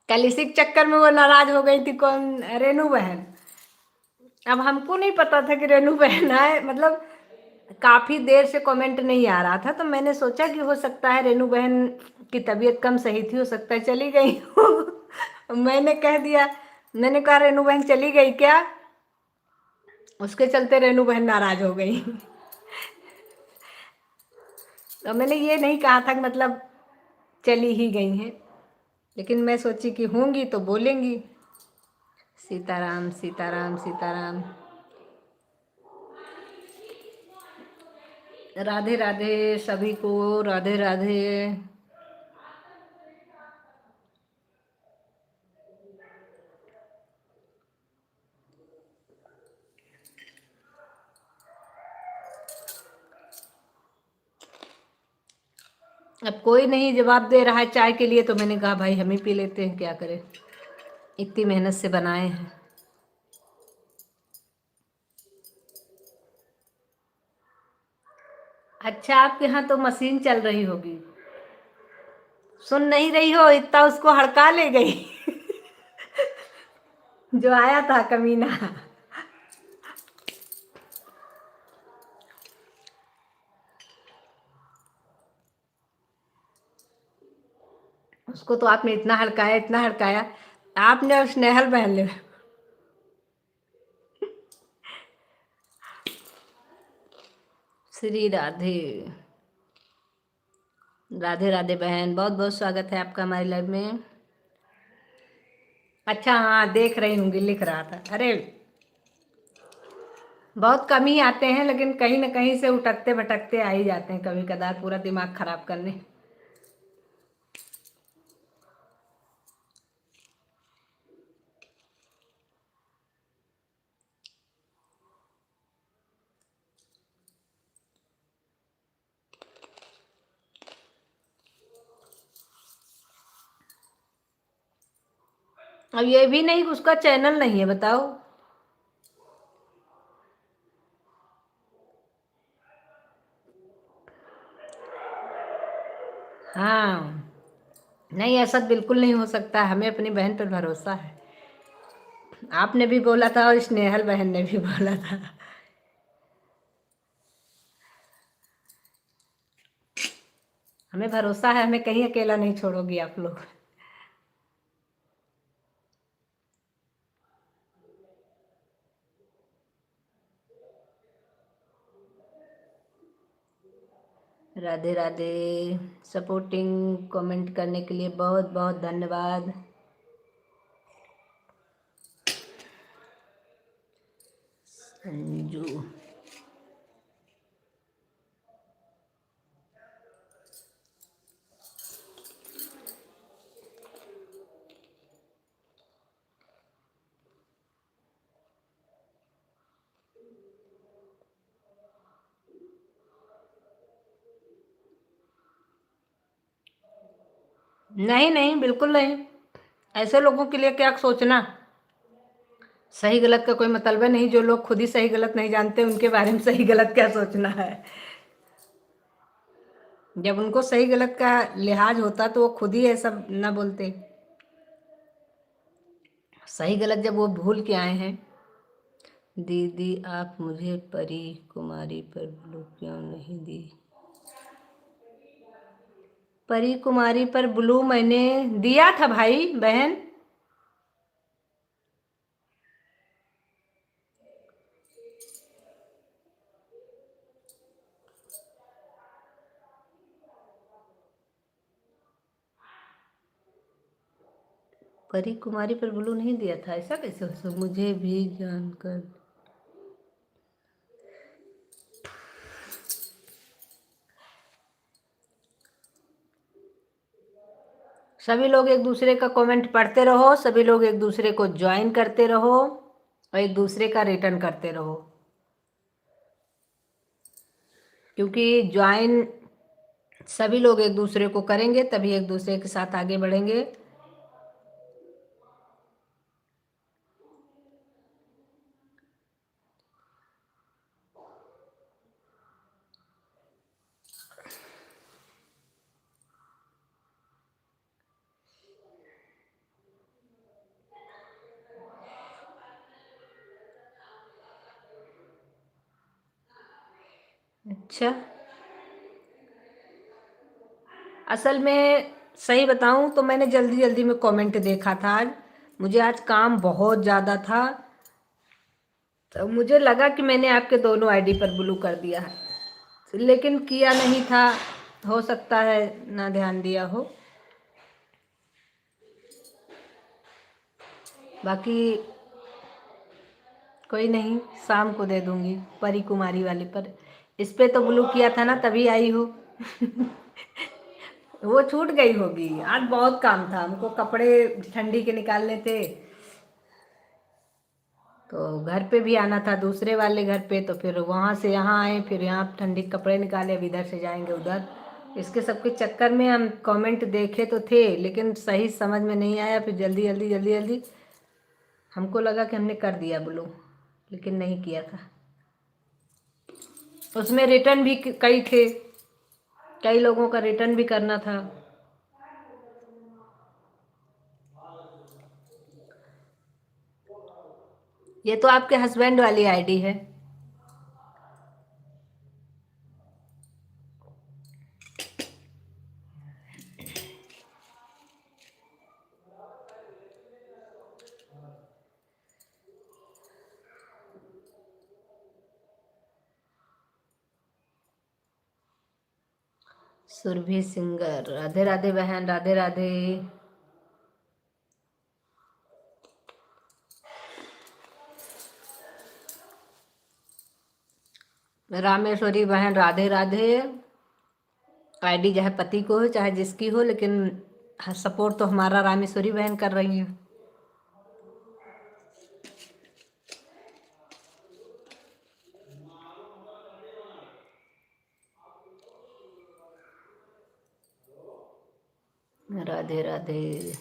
कल इसी चक्कर में वो नाराज हो गई थी। कौन? रेनू बहन। अब हमको नहीं पता था कि रेनू बहन आए, मतलब काफी देर से कमेंट नहीं आ रहा था, तो मैंने सोचा कि हो सकता है रेनू बहन की तबीयत कम सही थी, हो सकता है चली गई हो। मैंने कह दिया, मैंने कहा रेनू बहन चली गई क्या? उसके चलते रेनू बहन नाराज हो गई। तो मैंने ये नहीं कहा था कि मतलब चली ही गई हैं, लेकिन मैं सोची कि होंगी तो बोलेंगी। सीताराम सीताराम सीताराम। राधे राधे सभी को, राधे राधे। अब कोई नहीं जवाब दे रहा है चाय के लिए, तो मैंने कहा भाई हम ही पी लेते हैं, क्या करें, इतनी मेहनत से बनाए हैं। अच्छा आपके यहाँ तो मशीन चल रही होगी, सुन नहीं रही हो, इतना उसको हड़का ले गई। जो आया था कमीना। उसको तो आपने इतना हड़काया इतना हड़काया, आपने और स्नेहल बहन ने। श्री राधे। राधे राधे बहन, बहुत बहुत स्वागत है आपका हमारी लाइव में। अच्छा हाँ देख रही हूँगी, लिख रहा था। अरे बहुत कम ही आते हैं, लेकिन कहीं ना कहीं से उठकते भटकते आ ही जाते हैं कभी कदार, पूरा दिमाग खराब करने। अब ये भी नहीं, उसका चैनल नहीं है, बताओ। हाँ नहीं, ऐसा बिल्कुल नहीं हो सकता, हमें अपनी बहन पर भरोसा है। आपने भी बोला था और स्नेहल बहन ने भी बोला था। हमें भरोसा है, हमें कहीं अकेला नहीं छोड़ोगी आप लोग। राधे राधे। सपोर्टिंग कमेंट करने के लिए बहुत बहुत धन्यवाद। संजू नहीं नहीं बिल्कुल नहीं, ऐसे लोगों के लिए क्या सोचना। सही गलत का कोई मतलब है नहीं। जो लोग खुद ही सही गलत नहीं जानते उनके बारे में सही गलत क्या सोचना है। जब उनको सही गलत का लिहाज होता तो वो खुद ही ये सब ना बोलते। सही गलत जब वो भूल के आए हैं। दीदी आप मुझे परी कुमारी पर ब्लू क्यों नहीं दी? परी कुमारी पर ब्लू मैंने दिया था भाई बहन। परी कुमारी पर ब्लू नहीं दिया था, ऐसा कैसे हो सकता? मुझे भी जानकर सभी लोग एक दूसरे का कमेंट पढ़ते रहो, सभी लोग एक दूसरे को ज्वाइन करते रहो और एक दूसरे का रिटर्न करते रहो, क्योंकि ज्वाइन सभी लोग एक दूसरे को करेंगे तभी एक दूसरे के साथ आगे बढ़ेंगे। अच्छा, असल में सही बताऊं तो मैंने जल्दी जल्दी में कमेंट देखा था आज। मुझे आज काम बहुत ज़्यादा था, तो मुझे लगा कि मैंने आपके दोनों आईडी पर ब्लू कर दिया है, लेकिन किया नहीं था। हो सकता है ना ध्यान दिया हो। बाकी कोई नहीं, शाम को दे दूंगी परी कुमारी वाले पर। इस पे तो ब्लू किया था ना तभी आई हो। वो छूट गई होगी। आज बहुत काम था, हमको कपड़े ठंडी के निकालने थे, तो घर पे भी आना था दूसरे वाले घर पे, तो फिर वहाँ से यहाँ आए, फिर यहाँ ठंडी के कपड़े निकाले, अब इधर से जाएंगे उधर। इसके सबके चक्कर में हम कमेंट देखे तो थे लेकिन सही समझ में नहीं आया। फिर जल्दी जल्दी जल्दी जल्दी हमको लगा कि हमने कर दिया ब्लू, लेकिन नहीं किया था। उसमें रिटर्न भी कई थे, कई लोगों का रिटर्न भी करना था। ये तो आपके हस्बैंड वाली आईडी है। सुरभि सिंगर, राधे राधे बहन, राधे राधे। रामेश्वरी बहन, राधे राधे। आईडी चाहे पति को हो चाहे जिसकी हो, लेकिन सपोर्ट तो हमारा रामेश्वरी बहन कर रही है। राधे राधे।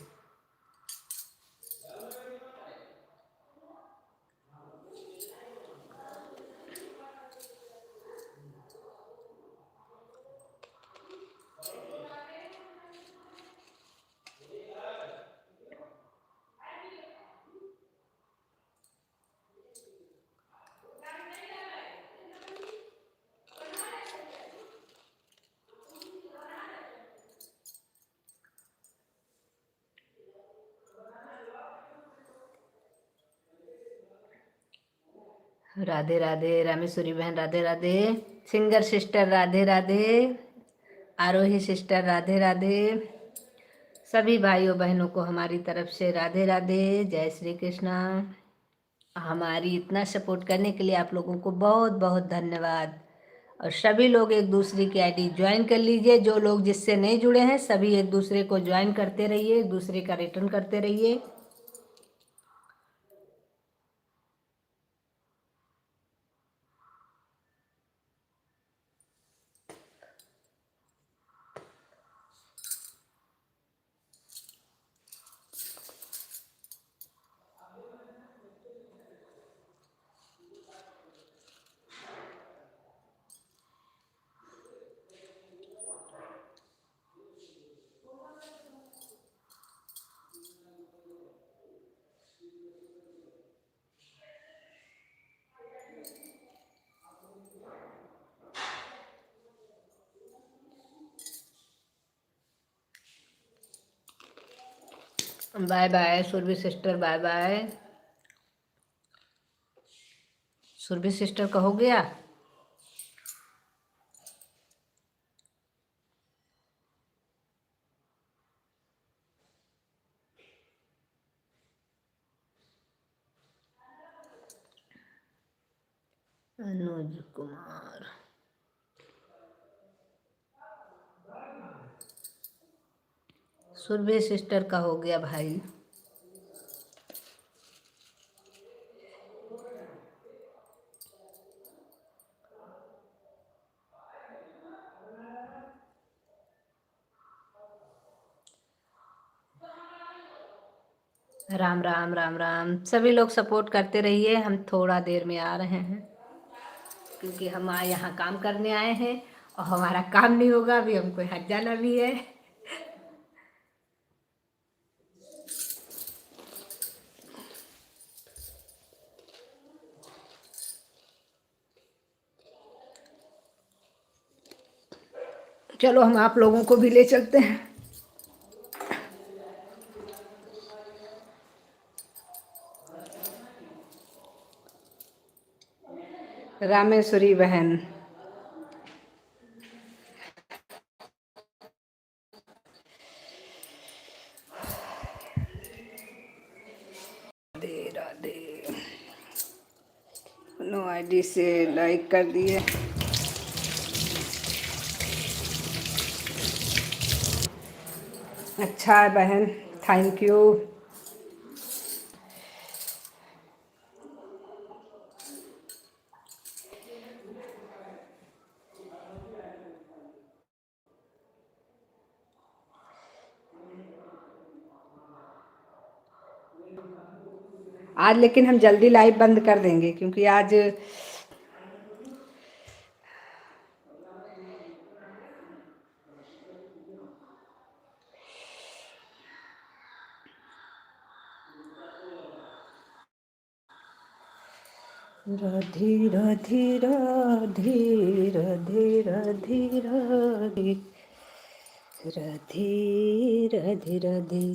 राधे राधे रामेश्वरी बहन, Radhe Radhe. Singer sister, Radhe Radhe. Aarohi sister, Radhe Radhe. सभी भाइयों बहनों को हमारी तरफ से राधे राधे, जय श्री कृष्णा। हमारी इतना सपोर्ट करने के लिए आप लोगों को बहुत बहुत धन्यवाद। और सभी लोग एक दूसरे की आईडी ज्वाइन कर लीजिए। जो लोग जिससे नहीं जुड़े हैं सभी एक दूसरे को ज्वाइन करते रहिए, एक दूसरे का रिटर्न करते रहिए। Bye bye Surabhi sister, bye bye. Surabhi sister का हो गया। अनुज कुमार, सुरभि सिस्टर का हो गया भाई। राम राम राम राम, सभी लोग सपोर्ट करते रहिए। हम थोड़ा देर में आ रहे हैं क्योंकि हम यहाँ काम करने आए हैं और हमारा काम नहीं होगा, अभी हमको हट जाना भी है। चलो हम आप लोगों को भी ले चलते हैं। रामेश्वरी बहन, राधे राधे। नो आईडी से लाइक कर दिए। अच्छा है बहन, थैंक यू। आज लेकिन हम जल्दी लाइव बंद कर देंगे क्योंकि आज राधे राधे राधे राधे राधे राधे राधे राधे राधे।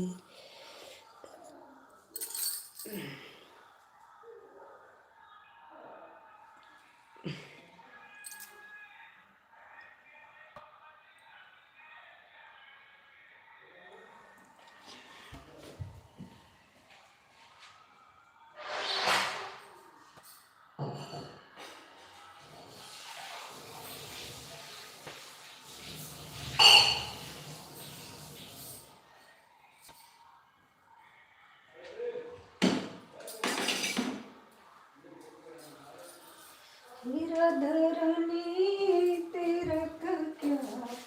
राधा रानी तेरा का क्या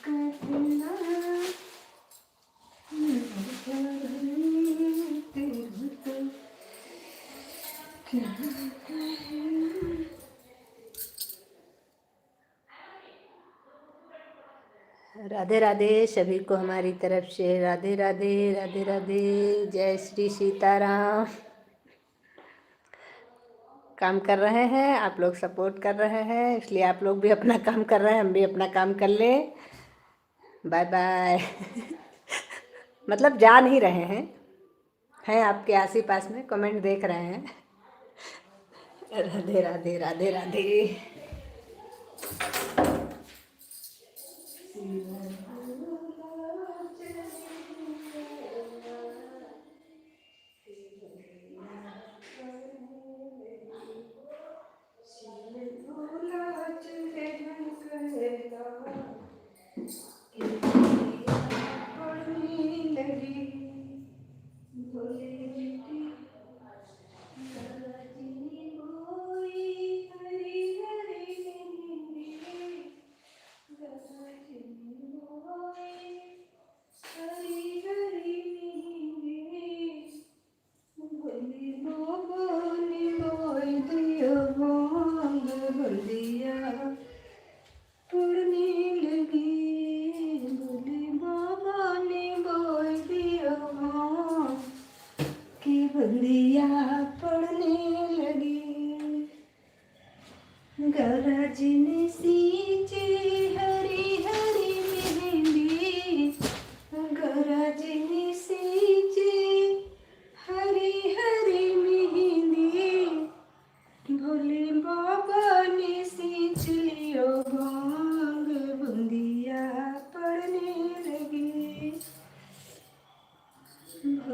कहना, राधा रानी तेरा का क्या कहना। राधे राधे सभी को हमारी तरफ से राधे राधे राधे राधे। जय श्री सीताराम। काम कर रहे हैं, आप लोग सपोर्ट कर रहे हैं, इसलिए आप लोग भी अपना काम कर रहे हैं, हम भी अपना काम कर ले। Bye bye. मतलब जा नहीं रहे हैं आपके आस ही पास में, कमेंट देख रहे हैं। राधे राधे राधे राधे।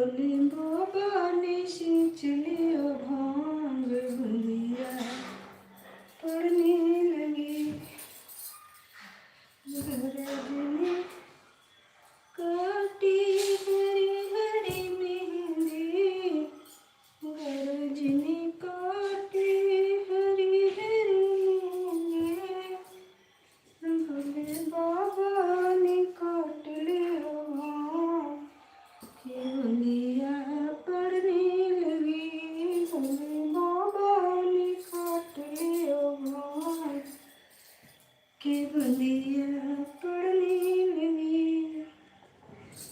भोले बाबा ने सींच लिया भांग बुंदिया पड़ने लगी गरज ने काटी हरी हरी मेहंदी गरज ने काटी हरी हरी मेहंदी भोले बाबा ने काट लिया भांग कि बुंदिया पड़ने लगी भोले बाबा ने काट लिया भांग कि बुंदिया पड़ने लगी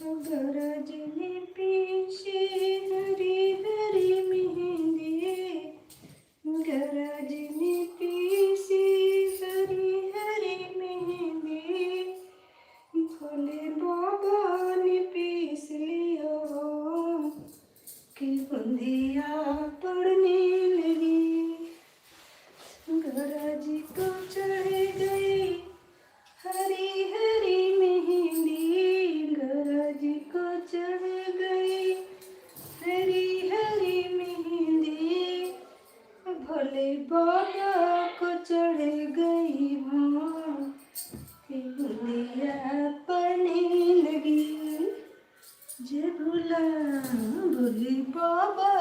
गरज ने पीछे हरी हरी मेहंदी गरज ने पीछे हरी हरी मेहंदी भोले बाबा ने पीस लिया कि बुंदिया पड़ने लगी गरज को चढ़ गई हरी हरी मेहंदी गरज को चढ़ गई हरी हरी मेहंदी भोले बाबा को चढ़ गई भांग कि बुंदिया पड़ने लगी जय भोला भोले बाबा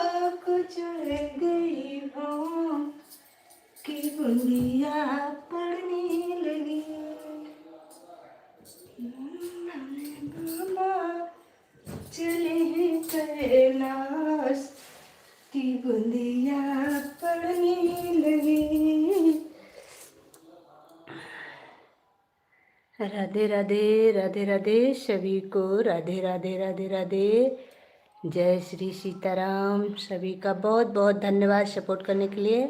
को चढ़ गई भांग कि बुंदिया पड़ने लगी बाबा चले हैं कैलाश की बुंदिया पड़ने लगी राधे राधे राधे राधे सभी को राधे राधे राधे राधे जय श्री सीताराम सभी का बहुत बहुत धन्यवाद सपोर्ट करने के लिए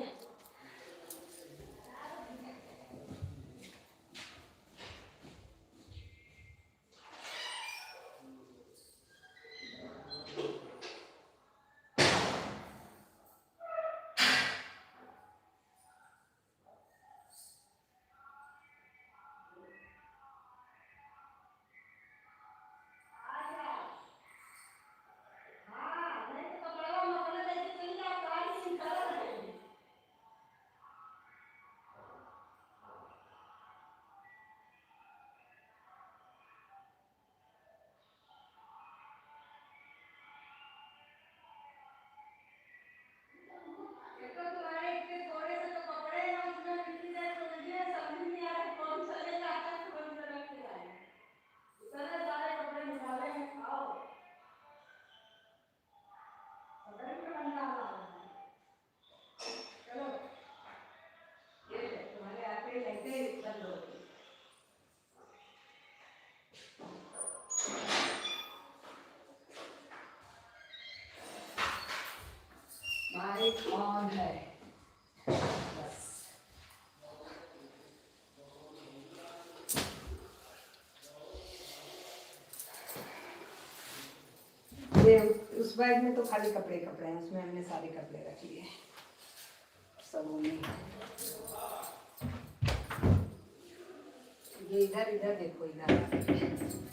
माइक ऑन है ये उस बैग में तो खाली कपड़े कपड़े हैं उसमें हमने सारे कपड़े रख लिए सब में ये इधर इधर देखो इधर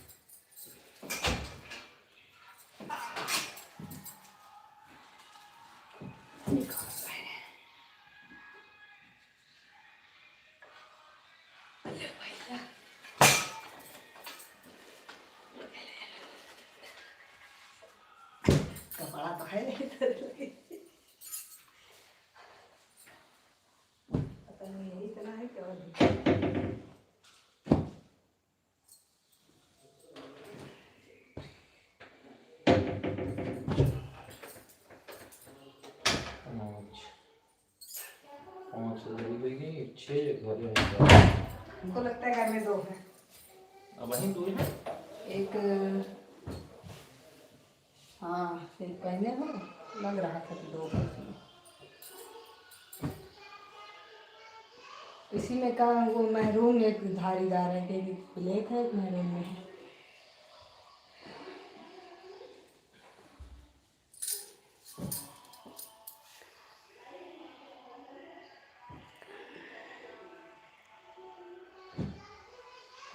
कपड़ा तो है पता नहीं यही इतना है क्या हमको लगता है घर में दो है वहीं दो है एक हाँ एक पहने हो लग रहा था कि दो इसी में का वो महरून एक धारीदार है कि ब्लैक है एक महरून में है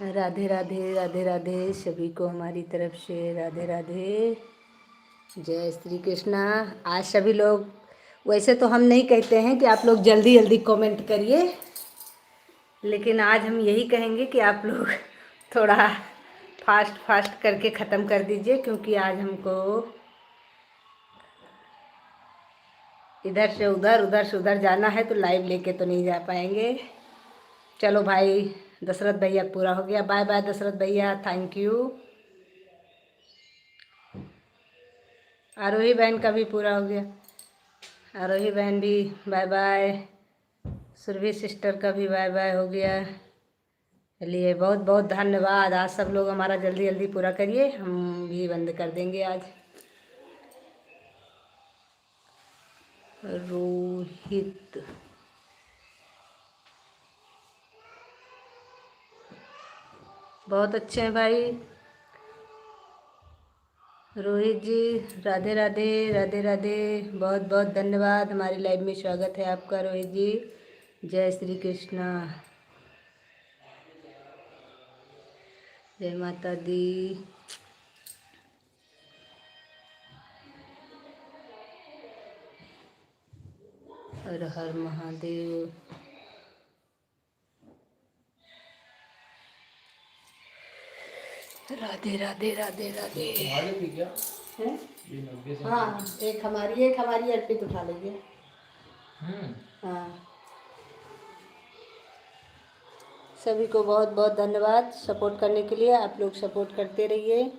राधे राधे राधे राधे सभी को हमारी तरफ से राधे राधे जय श्री कृष्णा। आज सभी लोग, वैसे तो हम नहीं कहते हैं कि आप लोग जल्दी जल्दी कमेंट करिए, लेकिन आज हम यही कहेंगे कि आप लोग थोड़ा फास्ट फास्ट करके ख़त्म कर दीजिए, क्योंकि आज हमको इधर से उधर उधर से उधर जाना है, तो लाइव लेके तो नहीं जा पाएंगे। चलो भाई, दशरथ भैया पूरा हो गया। बाय बाय दशरथ भैया, थैंक यू। आरोही बहन का भी पूरा हो गया। आरोही बहन भी बाय बाय। सुरभि सिस्टर का भी बाय बाय हो गया। चलिए, बहुत बहुत धन्यवाद। आज सब लोग हमारा जल्दी जल्दी पूरा करिए, हम भी बंद कर देंगे आज। रोहित, बहुत अच्छे हैं भाई। रोहित जी, राधे राधे राधे राधे, बहुत बहुत धन्यवाद। हमारी लाइव में स्वागत है आपका रोहित जी। जय श्री कृष्णा, जय माता दी। हर हर महादेव। राधे राधे राधे राधे। तुम्हारे भी क्या हैं? ये 90 से हाँ, एक हमारी अर्पित उठा लीजिए। हाँ, सभी को बहुत बहुत धन्यवाद सपोर्ट करने के लिए। आप लोग सपोर्ट करते रहिए।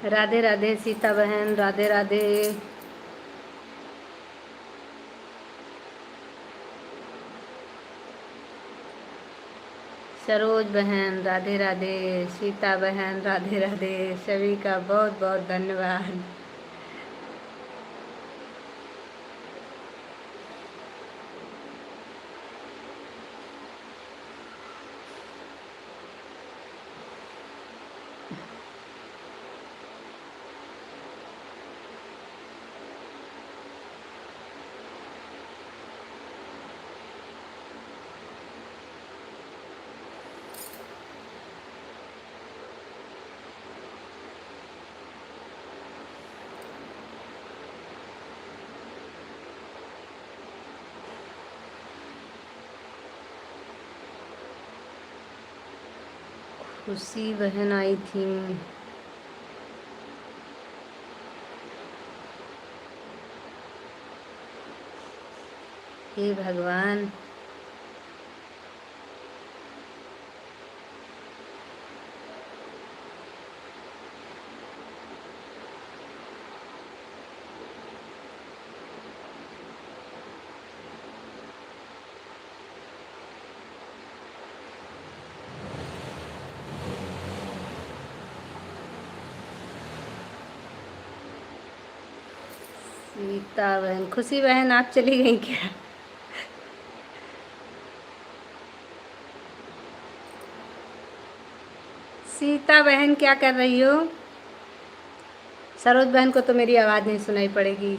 राधे राधे सीता बहन, राधे राधे। सरोज बहन राधे राधे, सीता बहन राधे राधे, सभी का बहुत बहुत धन्यवाद। खुशी बहन आई थी। हे भगवान, सीता बहन, खुशी बहन आप चली गई क्या? सीता बहन क्या कर रही हो? सरोज बहन को तो मेरी आवाज़ नहीं सुनाई पड़ेगी।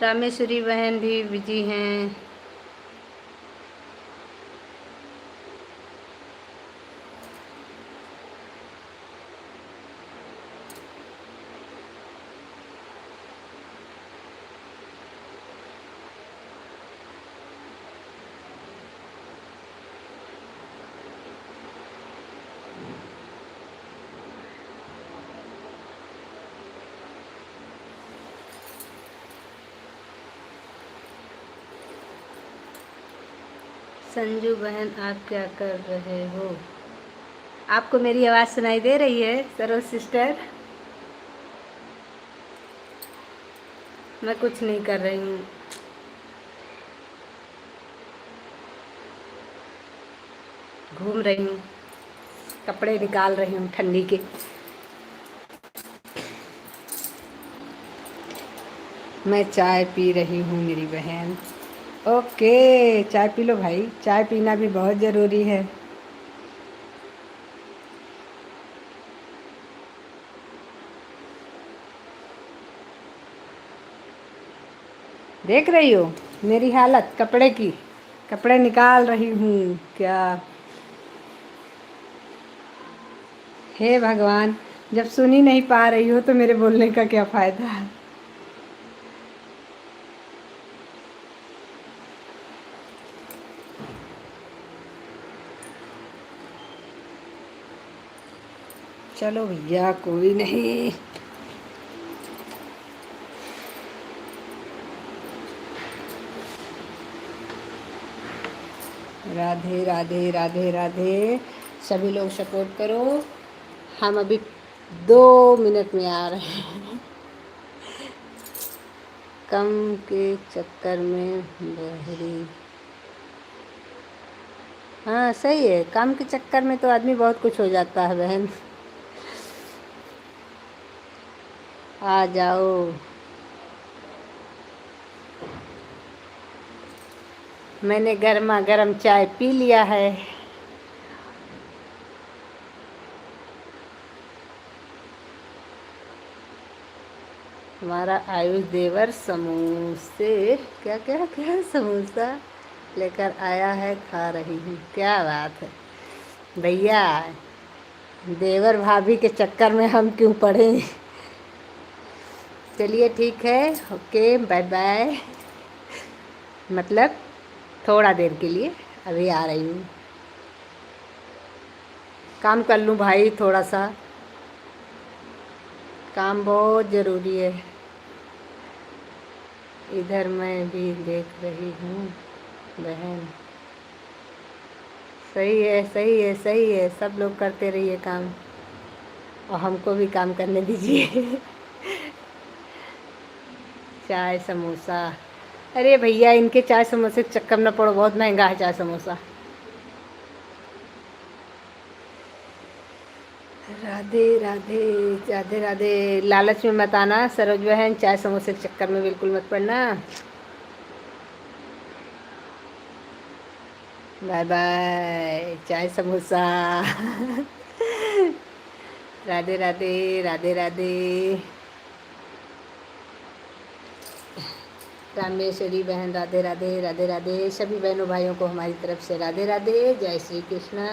रामेश्वरी बहन भी बिजी हैं। संजू बहन आप क्या कर रहे हो? आपको मेरी आवाज़ सुनाई दे रही है सरोज सिस्टर? मैं कुछ नहीं कर रही हूँ, घूम रही हूँ, कपड़े निकाल रही हूँ ठंडी के। मैं चाय पी रही हूँ मेरी बहन। ओके, चाय पी लो भाई, चाय पीना भी बहुत ज़रूरी है। देख रही हो मेरी हालत कपड़े की? कपड़े निकाल रही हूँ क्या? हे भगवान, जब सुन ही नहीं पा रही हो तो मेरे बोलने का क्या फ़ायदा? चलो भैया, कोई नहीं। राधे राधे राधे राधे, सभी लोग सपोर्ट करो। हम अभी 2 मिनट में आ रहे हैं। कम के चक्कर में बहरी। हाँ सही है, काम के चक्कर में तो आदमी बहुत कुछ हो जाता है बहन। आ जाओ। मैंने गर्मा गर्म चाय पी लिया है। हमारा आयुष देवर समोसे, क्या क्या क्या समोसा लेकर आया है, खा रही हूँ। क्या बात है भैया, देवर भाभी के चक्कर में हम क्यों पड़े? चलिए ठीक है, ओके बाय बाय। मतलब थोड़ा देर के लिए, अभी आ रही हूँ। काम कर लूँ भाई, थोड़ा सा काम बहुत ज़रूरी है। इधर मैं भी देख रही हूँ बहन। सही है, सही है, सही है, सब लोग करते रहिए काम और हमको भी काम करने दीजिए। चाय समोसा, अरे भैया इनके चाय समोसे के चक्कर न पड़ो, बहुत महंगा है चाय समोसा। राधे राधे, राधे राधे। लालच में मत आना सरोज बहन, चाय समोसे के चक्कर में बिल्कुल मत पड़ना। बाय बाय चाय समोसा। राधे राधे, राधे राधे। रामेश्वरी बहन राधे राधे, राधे राधे। सभी बहनों भाइयों को हमारी तरफ से राधे राधे, जय श्री कृष्णा।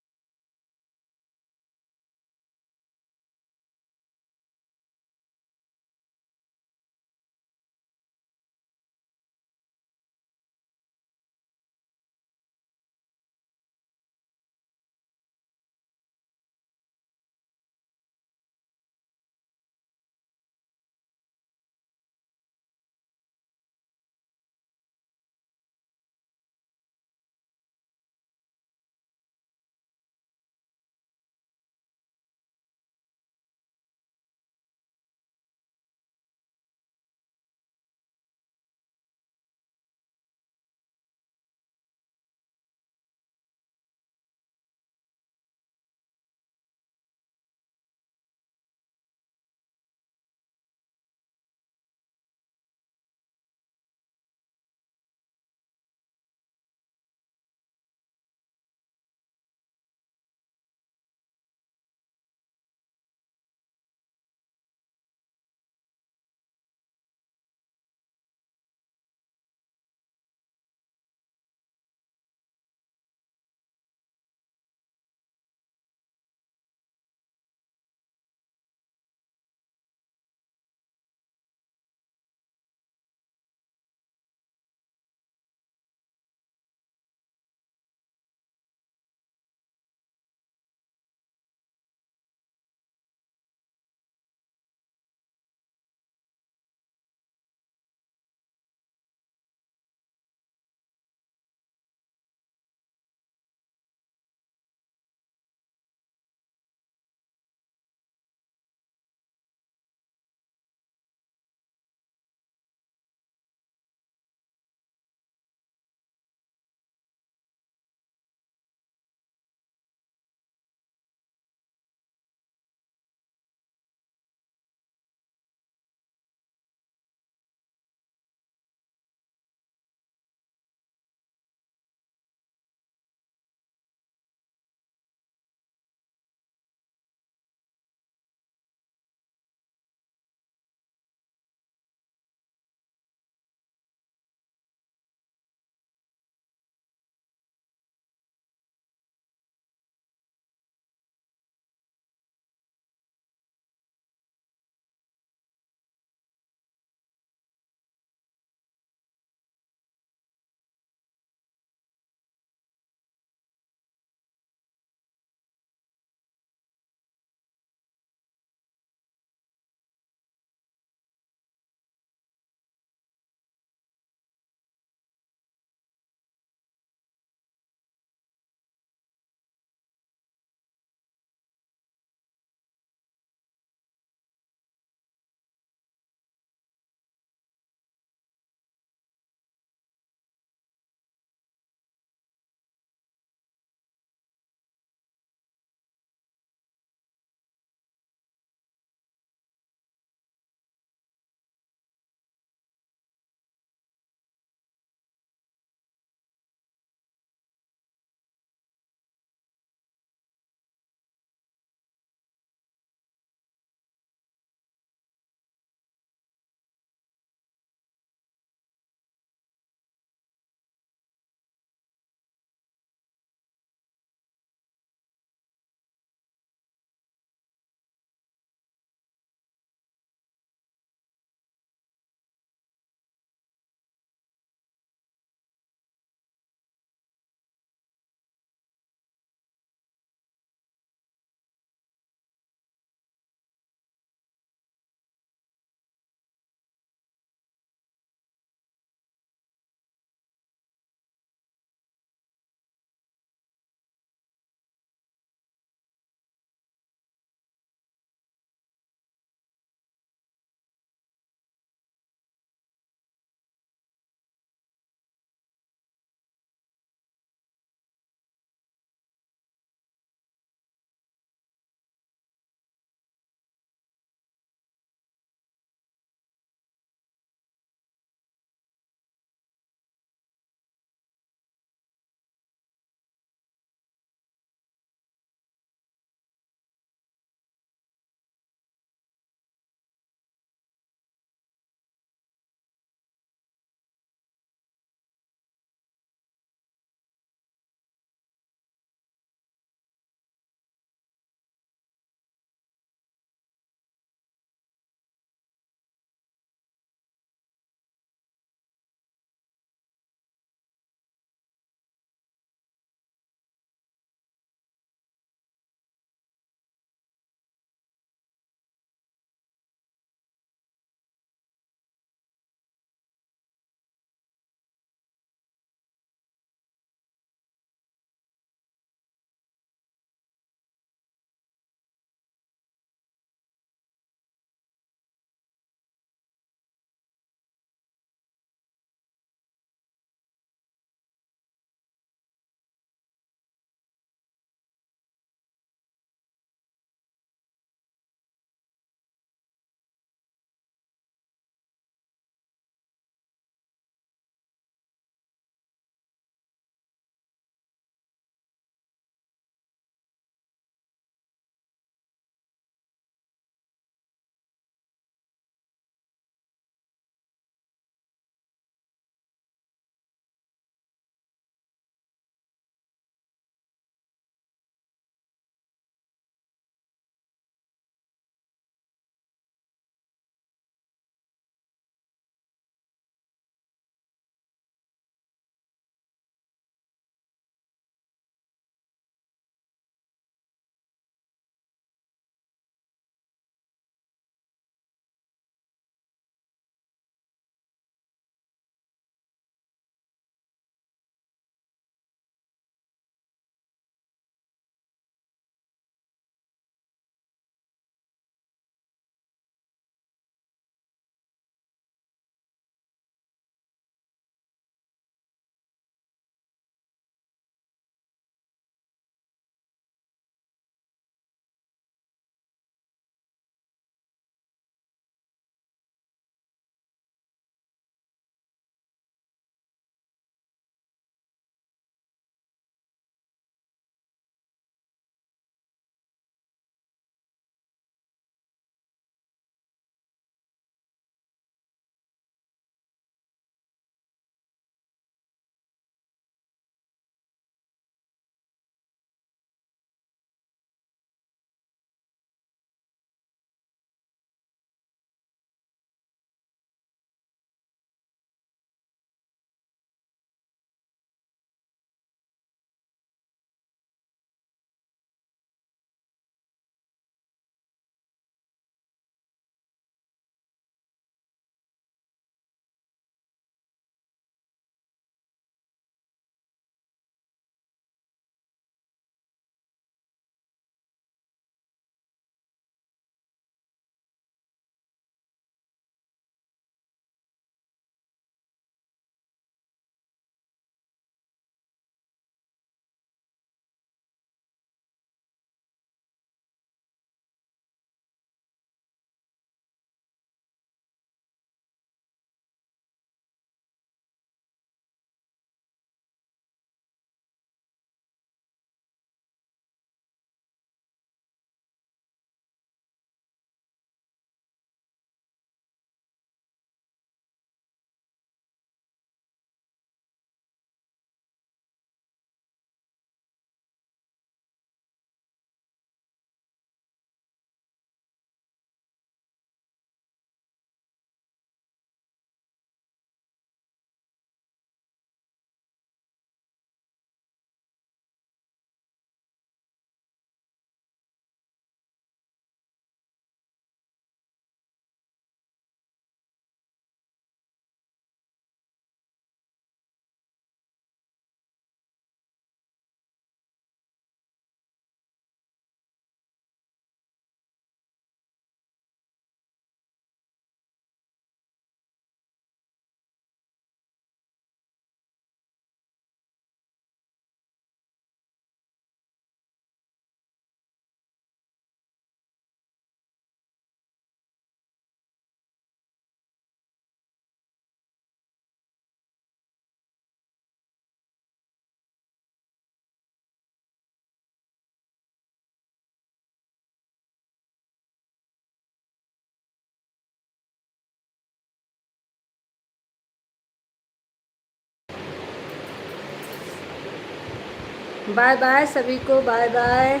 बाय बाय सभी को, बाय बाय।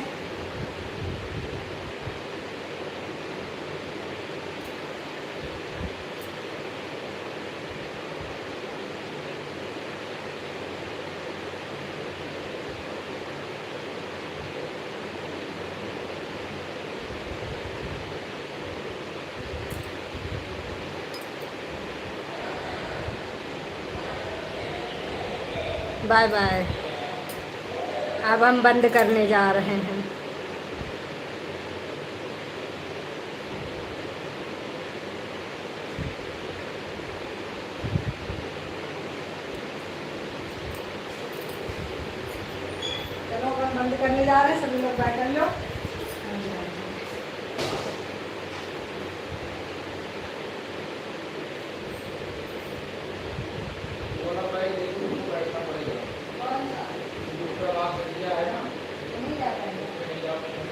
Bye bye. अब हम बंद करने जा रहे हैं। चलो अब हम बंद करने जा रहे हैं, सभी लोग बाय कर लो। बोला भाई देखो उसको बैठना पड़ेगा। दूसरा बात दिया है ना, नहीं जा पाएंगे। नहीं जा पाएंगे।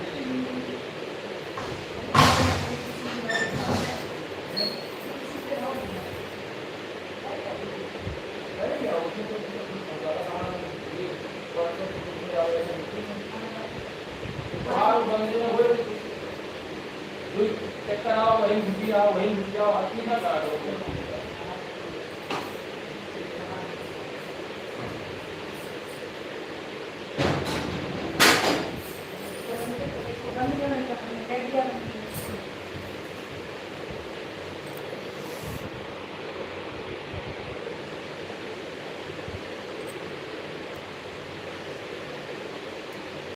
अरे क्या उसमें तो ज़्यादा सामान ये वर्कर में जाओगे तो बाहर बंदे हुए कोई चक्कर आओ वहीं घुसी आओ वहीं घुसी आओ, अच्छी ना करो।